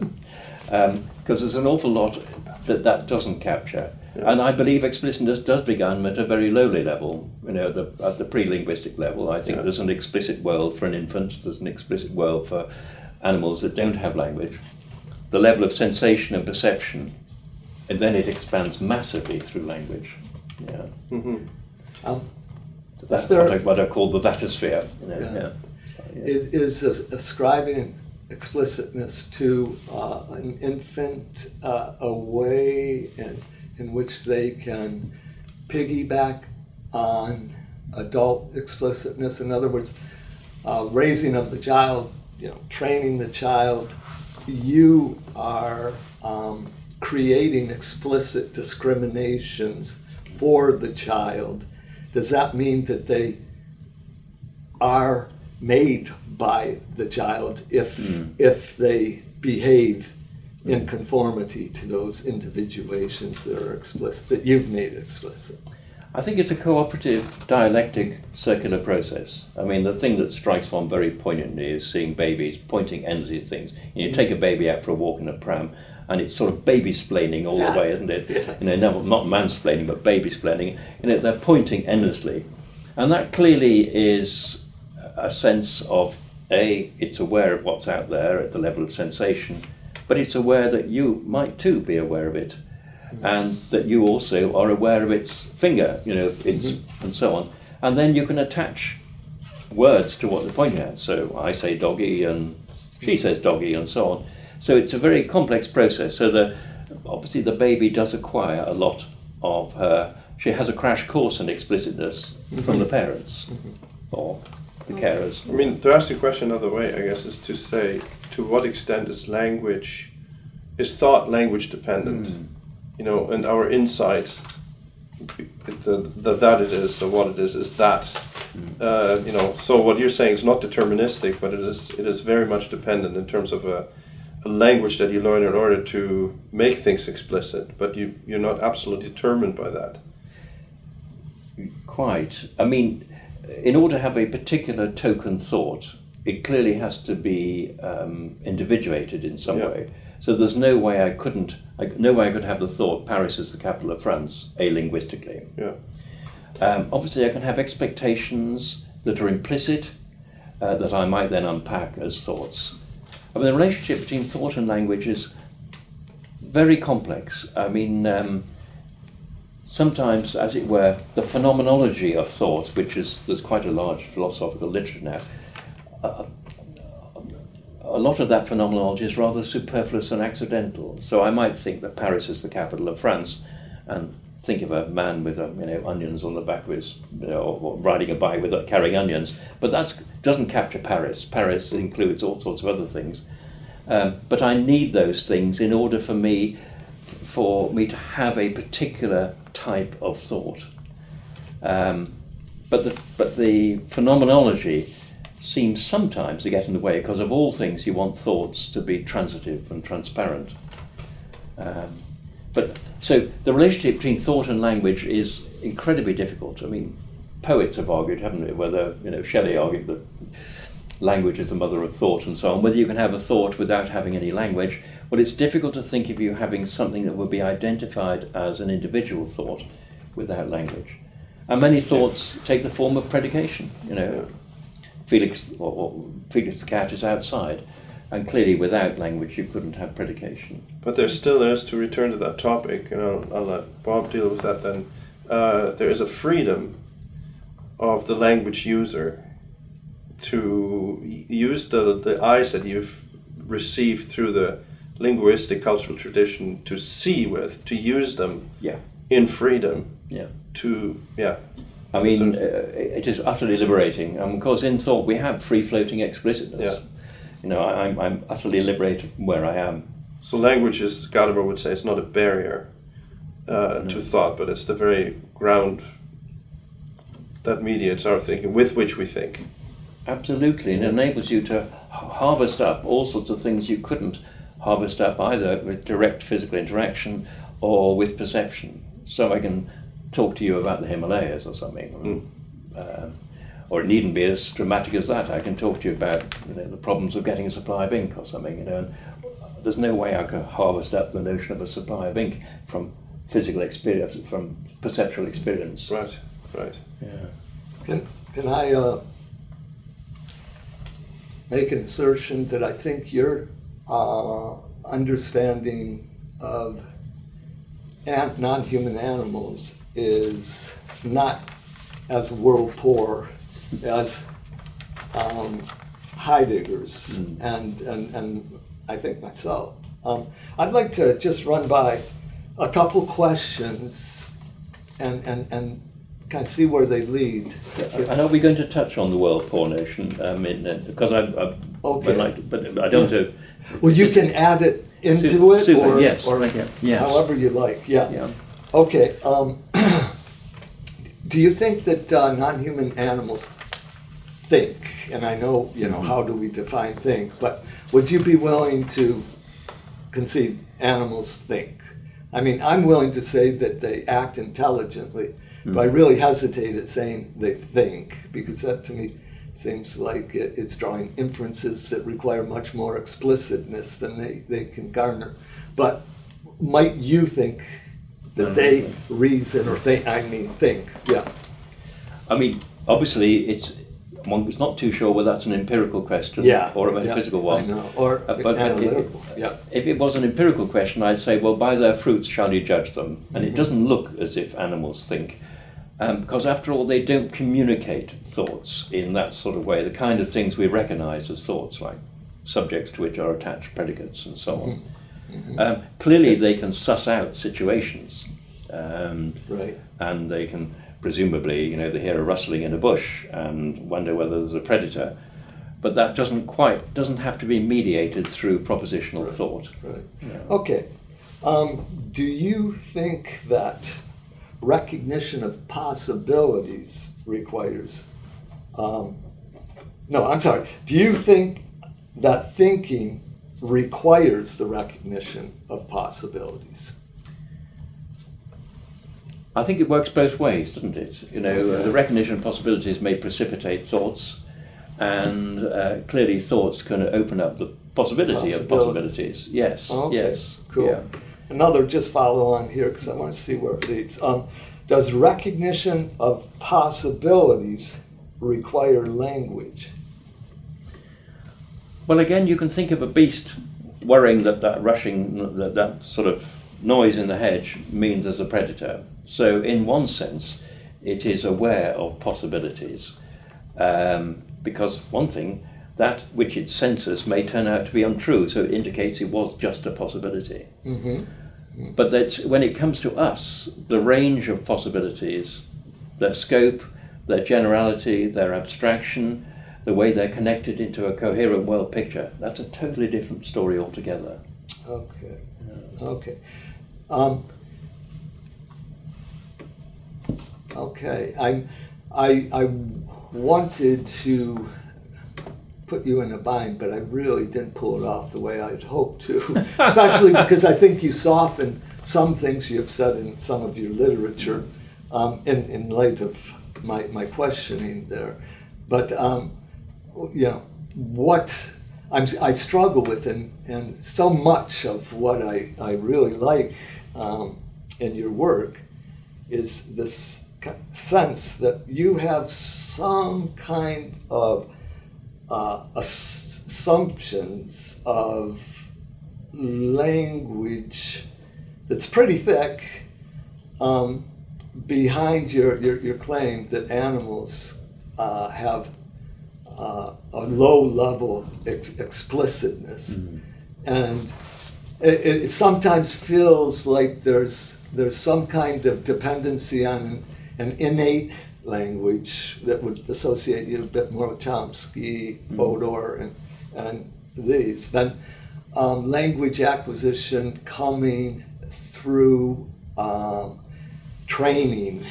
B: because there's an awful lot that doesn't capture.
A: Yeah.
B: And I believe explicitness does begin at a very lowly level, at the pre-linguistic level. I think there's an explicit world for an infant, there's an explicit world for animals that don't have language. The level of sensation and perception, and then it expands massively through language. Yeah.
C: Mm-hmm.
B: That's what I call the vatosphere.
C: Is ascribing explicitness to an infant a way in which they can piggyback on adult explicitness? In other words, raising of the child, training the child, you are creating explicit discriminations for the child. Does that mean that they are made by the child if they behave in conformity to those individuations that are explicit, that you've made explicit?
B: I think it's a cooperative, dialectic, circular process. I mean, the thing that strikes one very poignantly is seeing babies pointing endlessly at things. You take a baby out for a walk in a pram, and it's sort of baby-splaining all the way, isn't it?
C: Yeah.
B: Not mansplaining, but baby-splaining. They're pointing endlessly. And that clearly is a sense of, it's aware of what's out there at the level of sensation, but it's aware that you might too be aware of it, and that you also are aware of its finger, and so on. And then you can attach words to what they're pointing at. So I say doggy, and she says doggy, and so on. So it's a very complex process. So obviously the baby does acquire a lot of she has a crash course in explicitness from the parents or the carers.
A: I mean, to ask the question another way, I guess, is to say, to what extent is thought language dependent? And our insights, that it is, so what it is that. So what you're saying is not deterministic, but it is very much dependent in terms of a language that you learn in order to make things explicit, but you're not absolutely determined by that.
B: Quite. I mean, in order to have a particular token thought, it clearly has to be individuated in some way. So there's no way I could have the thought Paris is the capital of France, linguistically.
A: Yeah.
B: Obviously I can have expectations that are implicit, that I might then unpack as thoughts. I mean, the relationship between thought and language is very complex. I mean, sometimes, as it were, the phenomenology of thought, there's quite a large philosophical literature now, a lot of that phenomenology is rather superfluous and accidental. So I might think that Paris is the capital of France, and think of a man with onions on the back of his, or riding a bike with carrying onions. But that doesn't capture Paris. Paris includes all sorts of other things. But I need those things in order for me to have a particular type of thought. But the phenomenology seems sometimes to get in the way, because of all things you want thoughts to be transitive and transparent. So the relationship between thought and language is incredibly difficult. I mean, poets have argued, haven't they, whether, Shelley argued that language is the mother of thought and so on, whether you can have a thought without having any language. Well, it's difficult to think of you having something that would be identified as an individual thought without language. And many thoughts take the form of predication, Felix the cat is outside. And clearly, without language, you couldn't have predication.
A: But there still is, to return to that topic, I'll let Bob deal with that then, there is a freedom of the language user to use the eyes that you've received through the linguistic cultural tradition to see with, to use them in freedom.
B: I mean, it is utterly liberating. Of course, in thought, we have free-floating explicitness. I'm utterly liberated from where I am.
A: So language is, Gadamer would say, it's not a barrier to thought, but it's the very ground that mediates our thinking, with which we think.
B: Absolutely, and it enables you to harvest up all sorts of things you couldn't harvest up either with direct physical interaction or with perception. So I can talk to you about the Himalayas or something. Or it needn't be as dramatic as that. I can talk to you about the problems of getting a supply of ink or something. And there's no way I could harvest up the notion of a supply of ink from physical experience, from perceptual experience.
A: Right, right.
B: Yeah.
C: Can I make an assertion that I think your understanding of non-human animals is not as world poor as Heidegger's and I think myself. I'd like to just run by a couple questions and kind of see where they lead.
B: And are we going to touch on the world poor notion? Because I
C: Okay.
B: like to, but I don't want to.
C: Well, you can add it into it,
B: Super,
C: or,
B: yes.
C: or
B: Yes.
C: however you like. Yeah.
B: Yeah.
C: Okay. Do you think that non-human animals think? And I know, how do we define think? But would you be willing to concede animals think? I mean, I'm willing to say that they act intelligently, but I really hesitate at saying they think, because that to me seems like it's drawing inferences that require much more explicitness than they can garner. But might you think that they reason or think? Yeah.
B: I mean, obviously, one is not too sure whether that's an empirical question or a metaphysical one.
C: I know. Or
B: But
C: analytical.
B: If it was an empirical question, I'd say, well, by their fruits shall you judge them. And it doesn't look as if animals think. Because after all, they don't communicate thoughts in that sort of way, the kind of things we recognize as thoughts, like subjects to which are attached predicates and so on. Clearly, they can suss out situations.
C: Right.
B: And they can, presumably, they hear a rustling in a bush and wonder whether there's a predator. But that doesn't have to be mediated through propositional thought.
C: Right.
B: Yeah.
C: Okay. Do you think that recognition of possibilities requires... Do you think that thinking requires the recognition of possibilities?
B: I think it works both ways, doesn't it? The recognition of possibilities may precipitate thoughts, and clearly thoughts can open up the possibility of possibilities. Yes,
C: okay.
B: Yes.
C: Cool.
B: Yeah.
C: Another just follow on here, because I want to see where it leads. Does recognition of possibilities require language?
B: Well, again, you can think of a beast worrying that rushing, that sort of noise in the hedge means there's a predator. So in one sense, it is aware of possibilities. Because one thing, that which it senses may turn out to be untrue, so it indicates it was just a possibility. But when it comes to us, the range of possibilities, their scope, their generality, their abstraction, the way they're connected into a coherent world picture, that's a totally different story altogether.
C: Okay. Okay. Okay. I wanted to put you in a bind, but I really didn't pull it off the way I'd hoped to, especially because I think you soften some things you have said in some of your literature in light of my questioning there. But, what I struggle with, and so much of what I really like in your work is this sense that you have some kind of assumptions of language that's pretty thick behind your claim that animals have a low level explicitness, and it sometimes feels like there's some kind of dependency on an innate language that would associate you a bit more with Chomsky, Fodor, and these. Then language acquisition coming through training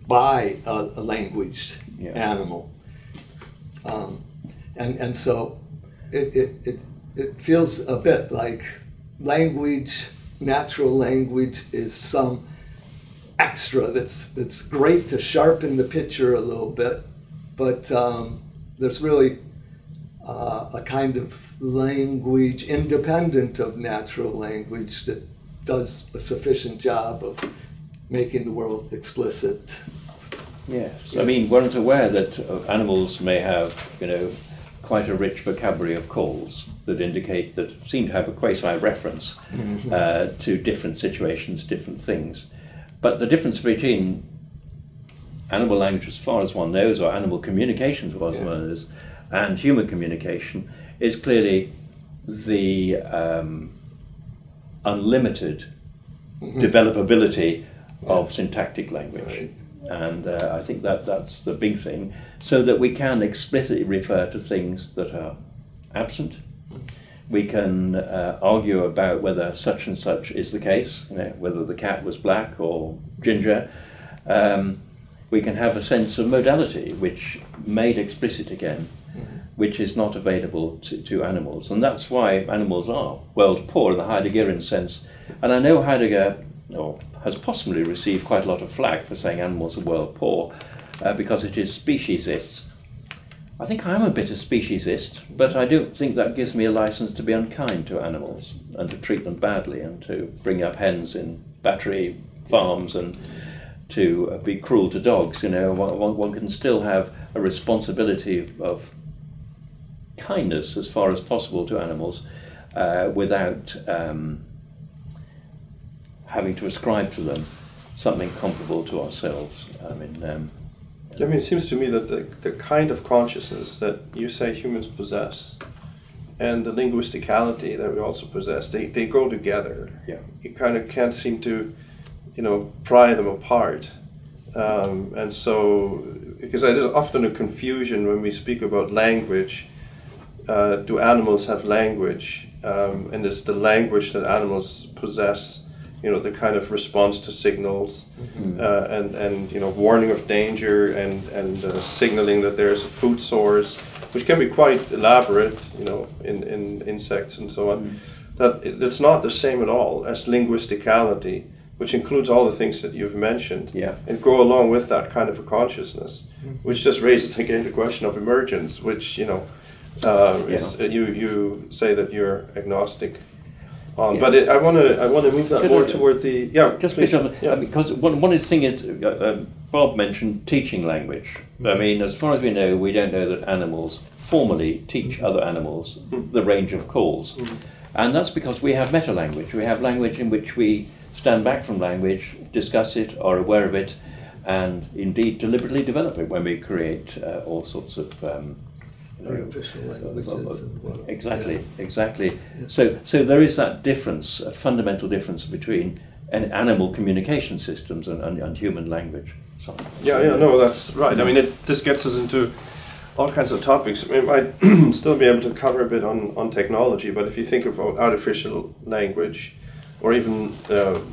C: by a languaged animal. And so it feels a bit like language, natural language, is some extra that's great to sharpen the picture a little bit, but there's really a kind of language independent of natural language that does a sufficient job of making the world explicit.
B: Yes, I mean, one's aware that animals may have, quite a rich vocabulary of calls that indicate, that seem to have a quasi-reference to different situations, different things. But the difference between animal language, as far as one knows, or animal communication, as far as one knows, and human communication, is clearly the unlimited developability of syntactic language.
C: Right.
B: And I think that's the big thing, so that we can explicitly refer to things that are absent. We can argue about whether such and such is the case, whether the cat was black or ginger. We can have a sense of modality, which made explicit again, which is not available to animals. And that's why animals are world poor in the Heideggerian sense. And I know Heidegger has possibly received quite a lot of flack for saying animals are world poor because it is speciesist. I think I am a bit of speciesist, but I don't think that gives me a license to be unkind to animals and to treat them badly and to bring up hens in battery farms and to be cruel to dogs. One can still have a responsibility of kindness as far as possible to animals without having to ascribe to them something comparable to ourselves.
A: It seems to me that the kind of consciousness that you say humans possess and the linguisticality that we also possess, they go together.
B: Yeah.
A: You kind of can't seem to, pry them apart. And so, because there's often a confusion when we speak about language. Do animals have language? And is the language that animals possess, the kind of response to signals and warning of danger and signaling that there's a food source, which can be quite elaborate, in insects and so on. That it's not the same at all as linguisticality, which includes all the things that you've mentioned, and go along with that kind of a consciousness, which just raises again the question of emergence, which you say that you're agnostic on, but I want to move that more toward the
B: because one thing is Bob mentioned teaching language. I mean, as far as we know, we don't know that animals formally teach other animals the range of calls, and that's because we have meta language. We have language in which we stand back from language, discuss it, are aware of it, and indeed deliberately develop it when we create all sorts of
C: artificial languages.
B: Exactly. So there is that difference, a fundamental difference between animal communication systems and human language.
A: That's right. I mean, this gets us into all kinds of topics. I might still be able to cover a bit on technology, but if you think about artificial language, or even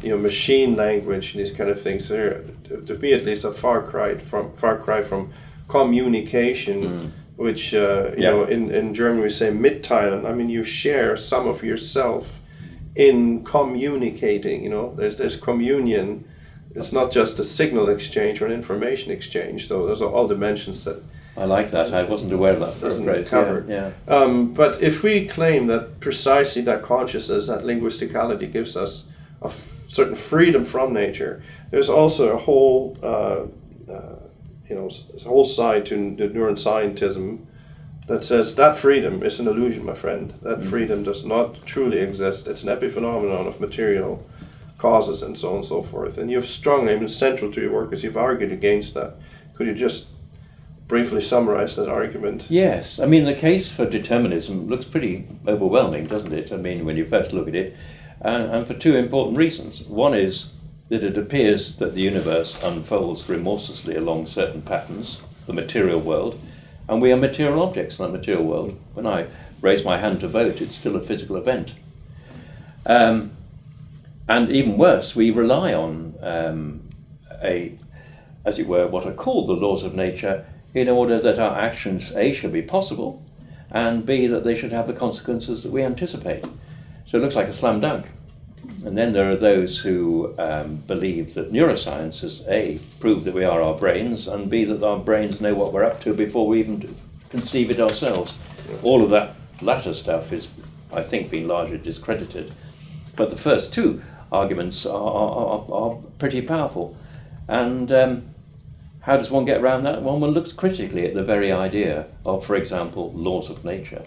A: machine language, these kind of things, they're, to me at least, a far cry from communication. Which in German we say mitteilen. I mean, you share some of yourself in communicating. There's communion. It's not just a signal exchange or an information exchange. So those are all dimensions that.
B: I like that. I wasn't aware of that.
A: Doesn't cover. But if we claim that precisely that consciousness, that linguisticality, gives us a certain freedom from nature, there's also a whole. A whole side to the neuroscientism that says that freedom is an illusion, my friend. That freedom does not truly exist. It's an epiphenomenon of material causes and so on and so forth. And you've strongly, central to your work, as you've argued against that. Could you just briefly summarize that argument?
B: Yes. I mean, the case for determinism looks pretty overwhelming, doesn't it? I mean, when you first look at it. And for two important reasons. One is that it appears that the universe unfolds remorselessly along certain patterns, the material world, and we are material objects in that material world. When I raise my hand to vote, it's still a physical event. And even worse, we rely on as it were, what are called the laws of nature in order that our actions, A, should be possible, and B, that they should have the consequences that we anticipate. So it looks like a slam dunk. And then there are those who believe that neuroscience has A, proved that we are our brains, and B, that our brains know what we're up to before we even conceive it ourselves. All of that latter stuff is, I think, being largely discredited. But the first two arguments are pretty powerful. And how does one get around that? Well, one looks critically at the very idea of, for example, laws of nature.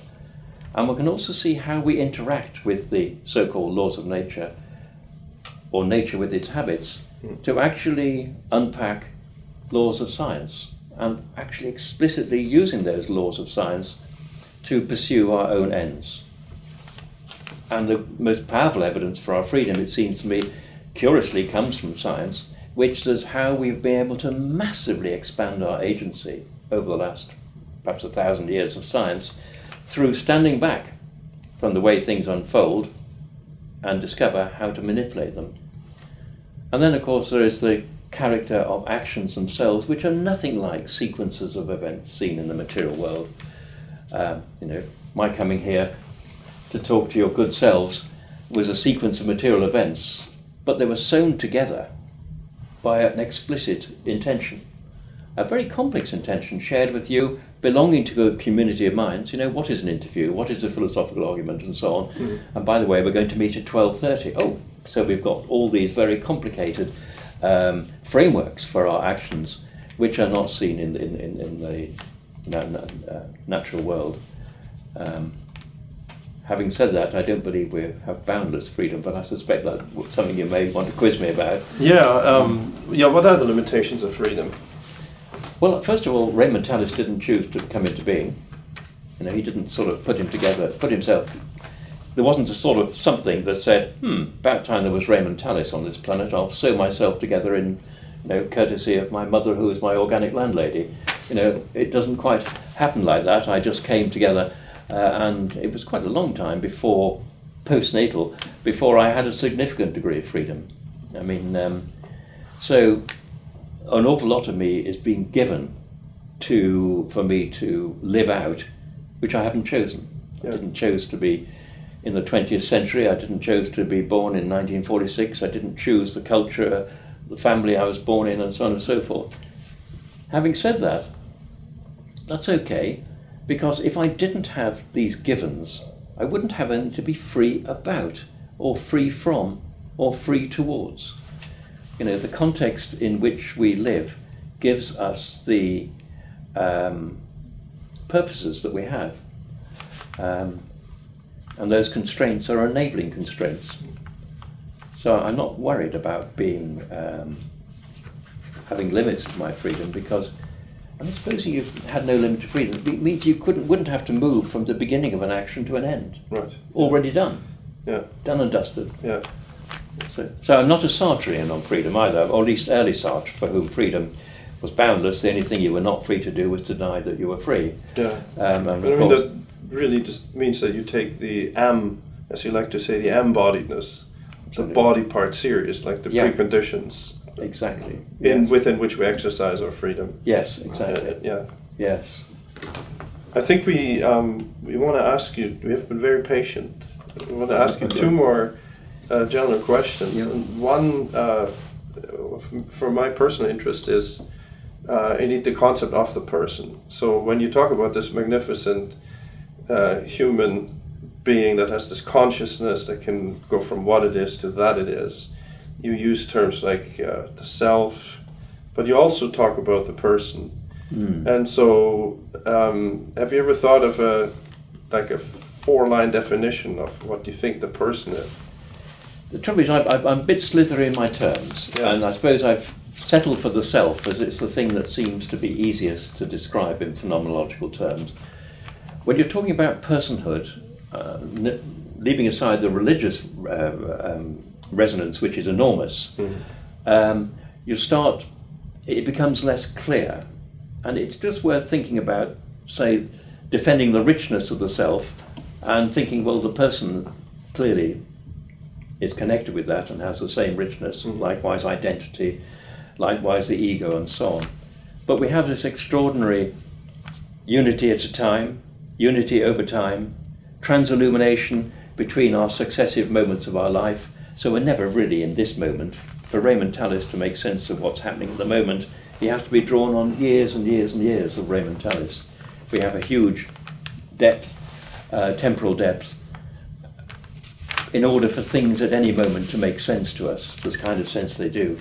B: And we can also see how we interact with the so-called laws of nature, or nature with its habits, to actually unpack laws of science, and actually explicitly using those laws of science to pursue our own ends. And the most powerful evidence for our freedom, it seems to me, curiously comes from science, which is how we've been able to massively expand our agency over the last perhaps 1,000 years of science, through standing back from the way things unfold and discover how to manipulate them. And then, of course, there is the character of actions themselves, which are nothing like sequences of events seen in the material world. You know, my coming here to talk to your good selves was a sequence of material events, but they were sewn together by an explicit intention, a very complex intention shared with you, belonging to a community of minds. You know, what is an interview, what is a philosophical argument, and so on. And by the way, we're going to meet at 12:30. Oh, so we've got all these very complicated frameworks for our actions, which are not seen in the natural world. Having said that, I don't believe we have boundless freedom, but I suspect that's something you may want to quiz me about.
A: Yeah, yeah. What are the limitations of freedom?
B: Well, first of all, Raymond Tallis didn't choose to come into being. You know, he didn't sort of put himself. There wasn't a sort of something that said, about time there was Raymond Tallis on this planet. I'll sew myself together in, you know, courtesy of my mother, who is my organic landlady. You know, it doesn't quite happen like that. I just came together, and it was quite a long time before postnatal, before I had a significant degree of freedom. I mean, so an awful lot of me is being given for me to live out, which I haven't chosen. Yeah. I didn't choose to be in the 20th century. I didn't choose to be born in 1946. I didn't choose the culture, the family I was born in, and so on and so forth. Having said that, that's okay, because if I didn't have these givens, I wouldn't have anything to be free about, or free from, or free towards. You know, the context in which we live gives us the purposes that we have. And those constraints are enabling constraints. So I'm not worried about being having limits to my freedom, because, and supposing you had no limit to freedom, it means you wouldn't have to move from the beginning of an action to an end.
A: Right.
B: Already done.
A: Yeah.
B: Done and dusted.
A: Yeah.
B: So I'm not a Sartrean on freedom either, or at least early Sartre, for whom freedom was boundless. The only thing you were not free to do was deny that you were free.
A: Yeah. And I mean, that really just means that you take the as you like to say, the embodiedness, the body part serious, like the preconditions.
B: Exactly.
A: Within which we exercise our freedom.
B: Yes, exactly.
A: Yeah.
B: Yes.
A: I think we want to ask you. We have been very patient. We want to ask you two more general questions. Yeah. And one, for my personal interest, is indeed the concept of the person. So when you talk about this magnificent human being that has this consciousness that can go from what it is to that it is, you use terms like the self, but you also talk about the person. And so have you ever thought of a 4-line definition of what you think the person is?
B: The trouble is I'm a bit slithery in my terms, and I suppose I've settled for the self, as it's the thing that seems to be easiest to describe in phenomenological terms. When you're talking about personhood, leaving aside the religious resonance, which is enormous, it becomes less clear. And it's just worth thinking about, say, defending the richness of the self, and thinking, well, the person clearly is connected with that and has the same richness, likewise identity, likewise the ego, and so on. But we have this extraordinary unity at a time, unity over time, transillumination between our successive moments of our life. So we're never really in this moment. For Raymond Tallis to make sense of what's happening at the moment, he has to be drawn on years and years and years of Raymond Tallis. We have a huge depth, temporal depth, in order for things at any moment to make sense to us, the kind of sense they do.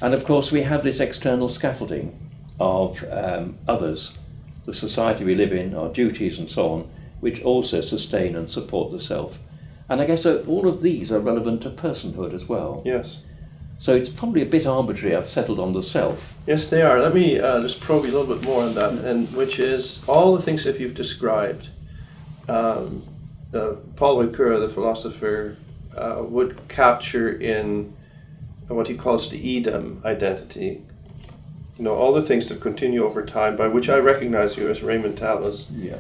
B: And of course we have this external scaffolding of others, the society we live in, our duties and so on, which also sustain and support the self. And I guess all of these are relevant to personhood as well.
A: Yes.
B: So it's probably a bit arbitrary I've settled on the self.
A: Yes, they are. Let me just probe you a little bit more on that, and which is all the things that you've described. Paul Ricoeur, the philosopher, would capture in what he calls the Edom identity. You know, all the things that continue over time, by which I recognize you as Raymond Tallis.
B: Yeah.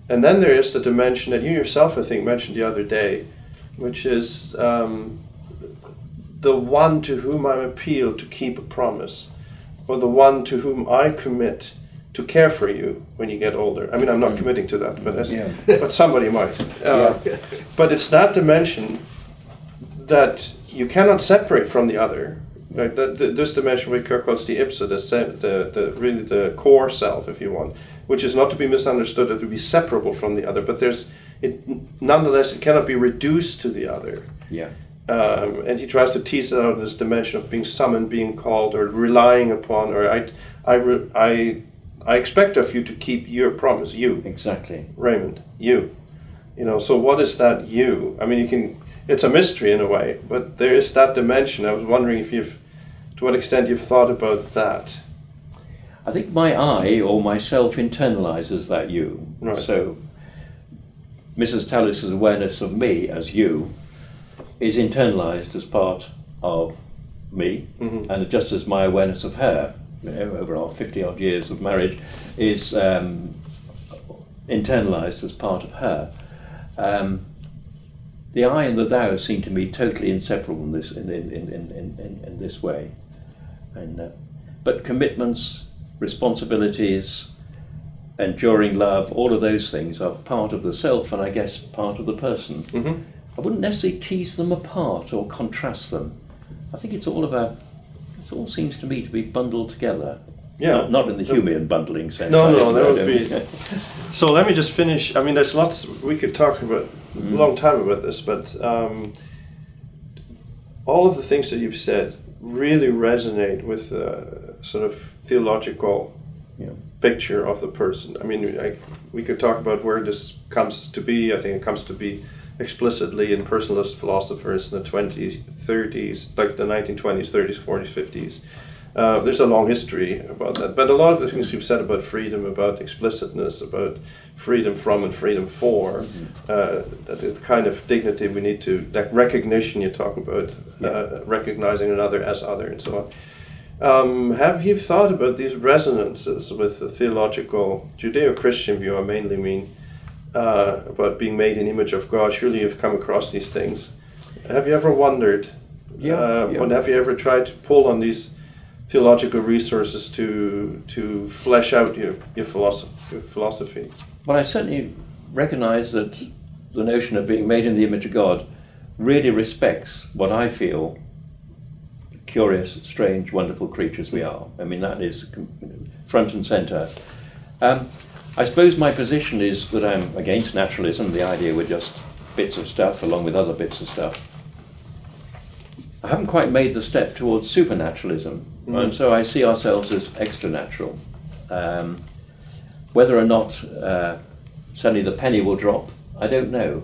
A: And then there is the dimension that you yourself, I think, mentioned the other day, which is the one to whom I appeal to keep a promise, or the one to whom I commit to care for you when you get older. I mean, I'm not committing to that, but, but somebody might. But it's that dimension that you cannot separate from the other. Like this dimension we calls the ipsa, really the core self, if you want, which is not to be misunderstood or to be separable from the other, but nonetheless it cannot be reduced to the other.
B: Yeah.
A: And he tries to tease it out in this dimension of being summoned, being called, or relying upon, or I expect of you to keep your promise. You. Exactly. Raymond. You. You know. So what is that you? I mean, you can. It's a mystery in a way, but there is that dimension. I was wondering if to what extent you've thought about that.
B: I think my I or myself internalizes that you.
A: Right.
B: So Mrs. Tallis's awareness of me as you is internalized as part of me, and just as my awareness of her, over our 50-odd years of marriage, is internalized as part of her. The I and the thou seem to me totally inseparable in this in this way, but commitments, responsibilities, enduring love, all of those things are part of the self, and I guess part of the person. I wouldn't necessarily tease them apart or contrast them. I think it all seems to me to be bundled together.
A: Yeah.
B: Not in the Humean bundling sense.
A: No, that would be. So let me just finish. I mean, there's lots we could talk about a long time about this, but all of the things that you've said really resonate with the sort of theological picture of the person. I mean, we could talk about where this comes to be. I think it comes to be explicitly in personalist philosophers in the 20s, 30s, like the 1920s, 30s, 40s, 50s. There's a long history about that, but a lot of the things you've said about freedom, about explicitness, about freedom from and freedom for, the kind of dignity we need to, that recognition you talk about, recognizing another as other and so on. Have you thought about these resonances with the theological Judeo-Christian view, I mainly mean, about being made in the image of God? Surely you've come across these things. Have you ever wondered, have you ever tried to pull on these theological resources to flesh out your philosophy?
B: Well, I certainly recognize that the notion of being made in the image of God really respects what I feel curious, strange, wonderful creatures we are. I mean, that is front and center. I suppose my position is that I'm against naturalism, the idea we're just bits of stuff along with other bits of stuff. I haven't quite made the step towards supernaturalism, and so I see ourselves as extranatural. Whether or not suddenly the penny will drop, I don't know.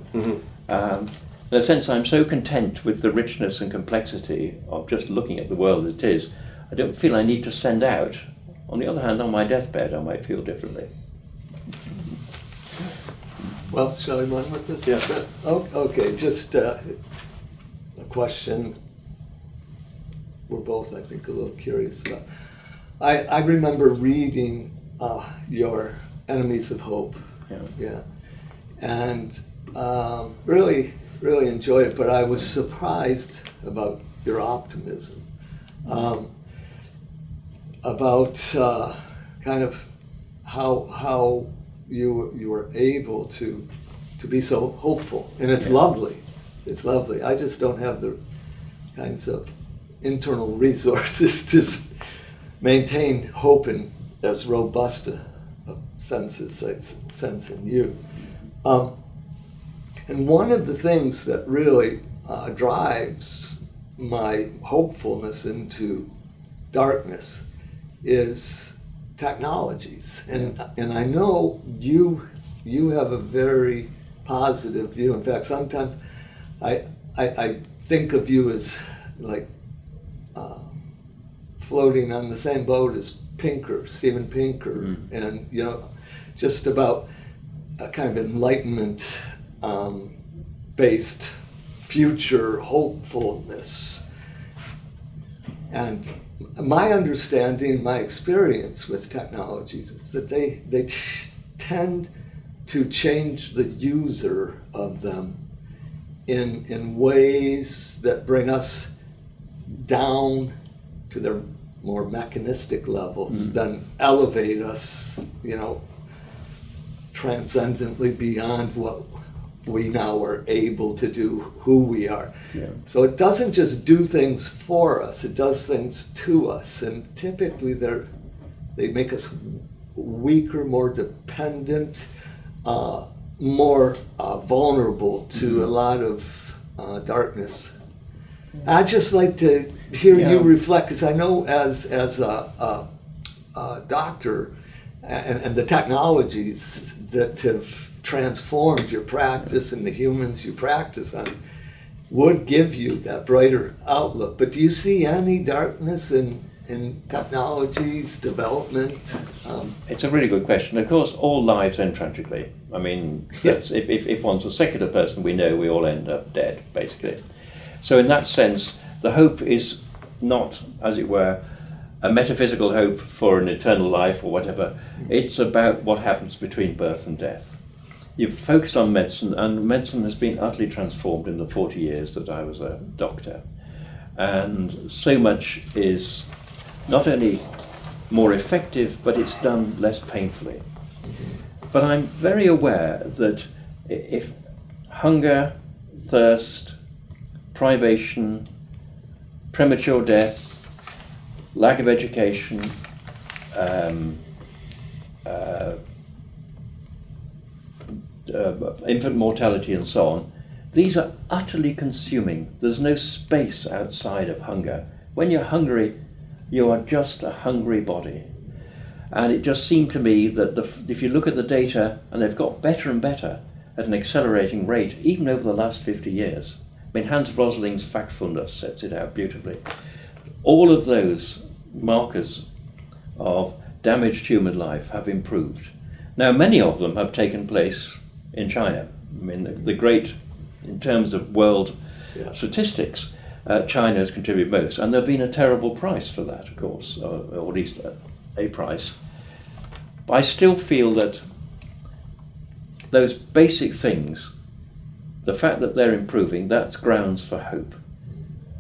B: In a sense, I'm so content with the richness and complexity of just looking at the world as it is, I don't feel I need to send out. On the other hand, on my deathbed, I might feel differently.
C: Well, shall I run with this?
A: Yeah.
C: Okay, just a question we're both, I think, a little curious about. I remember reading your Enemies of Hope. Yeah. And really enjoyed it, but I was surprised about your optimism. About kind of how you were able to be so hopeful, and it's lovely. It's lovely. I just don't have the kinds of internal resources to maintain hope in as robust a sense in you. And one of the things that really drives my hopefulness into darkness is technologies, and I know you have a very positive view. In fact, sometimes I think of you as like floating on the same boat as Steven Pinker, and just about a kind of enlightenment based future hopefulness. And my understanding, my experience with technologies is that they tend to change the user of them in ways that bring us down to their more mechanistic levels than elevate us, transcendently beyond what we now are able to do, who we are. Yeah. So it doesn't just do things for us, it does things to us. And typically they make us weaker, more dependent, more vulnerable to a lot of darkness. I'd just like to hear you reflect, because I know as a doctor and the technologies that have transformed your practice and the humans you practice on would give you that brighter outlook. But do you see any darkness in technology's development?
B: It's a really good question. Of course, all lives end tragically. I mean, if one's a secular person, we know we all end up dead, basically. So in that sense, the hope is not, as it were, a metaphysical hope for an eternal life or whatever. It's about what happens between birth and death. You've focused on medicine, and medicine has been utterly transformed in the 40 years that I was a doctor. And so much is not only more effective, but it's done less painfully. But I'm very aware that if hunger, thirst, privation, premature death, lack of education, infant mortality and so on, these are utterly consuming. There's no space outside of hunger. When you're hungry, you are just a hungry body. And it just seemed to me that if you look at the data, and they've got better and better at an accelerating rate, even over the last 50 years. I mean, Hans Rosling's Factfulness sets it out beautifully. All of those markers of damaged human life have improved. Now, many of them have taken place in China. I mean, the great, in terms of world statistics, China has contributed most, and there's been a terrible price for that, of course, or at least a price. But I still feel that those basic things, the fact that they're improving, that's grounds for hope.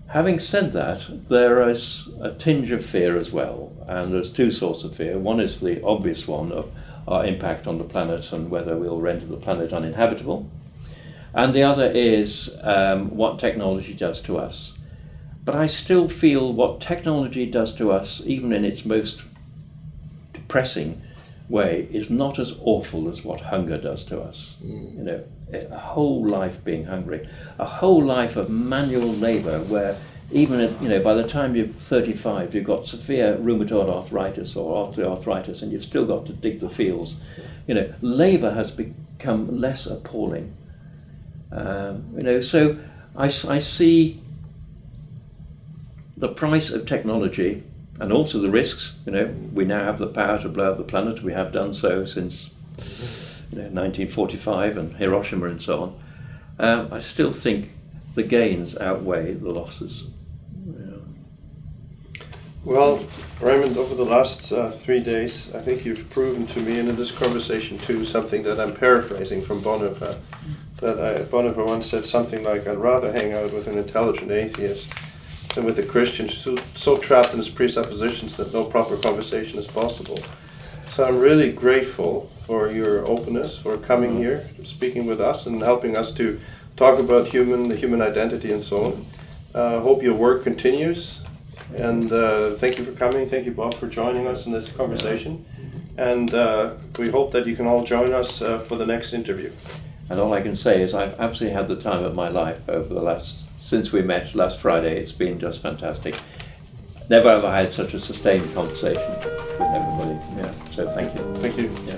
B: Having said that, there is a tinge of fear as well, and there's two sorts of fear. One is the obvious one of our impact on the planet and whether we'll render the planet uninhabitable. And the other is what technology does to us. But I still feel what technology does to us, even in its most depressing way, is not as awful as what hunger does to us. You know, a whole life being hungry, a whole life of manual labor where even at, by the time you're 35, you've got severe rheumatoid arthritis or osteoarthritis, and you've still got to dig the fields. Labor has become less appalling. So I see the price of technology and also the risks. We now have the power to blow up the planet. We have done so since 1945 and Hiroshima and so on. I still think the gains outweigh the losses.
A: Well, Raymond, over the last 3 days, I think you've proven to me, and in this conversation too, something that I'm paraphrasing from Bonhoeffer. Bonhoeffer once said something like, "I'd rather hang out with an intelligent atheist than with a Christian so trapped in his presuppositions that no proper conversation is possible." So I'm really grateful for your openness, for coming here, speaking with us, and helping us to talk about the human identity and so on. I hope your work continues. And thank you for coming. Thank you, Bob, for joining us in this conversation. And we hope that you can all join us for the next interview.
B: And all I can say is I've absolutely had the time of my life over the since we met last Friday. It's been just fantastic. Never have I had such a sustained conversation with everybody. Yeah. So thank you.
A: Thank you.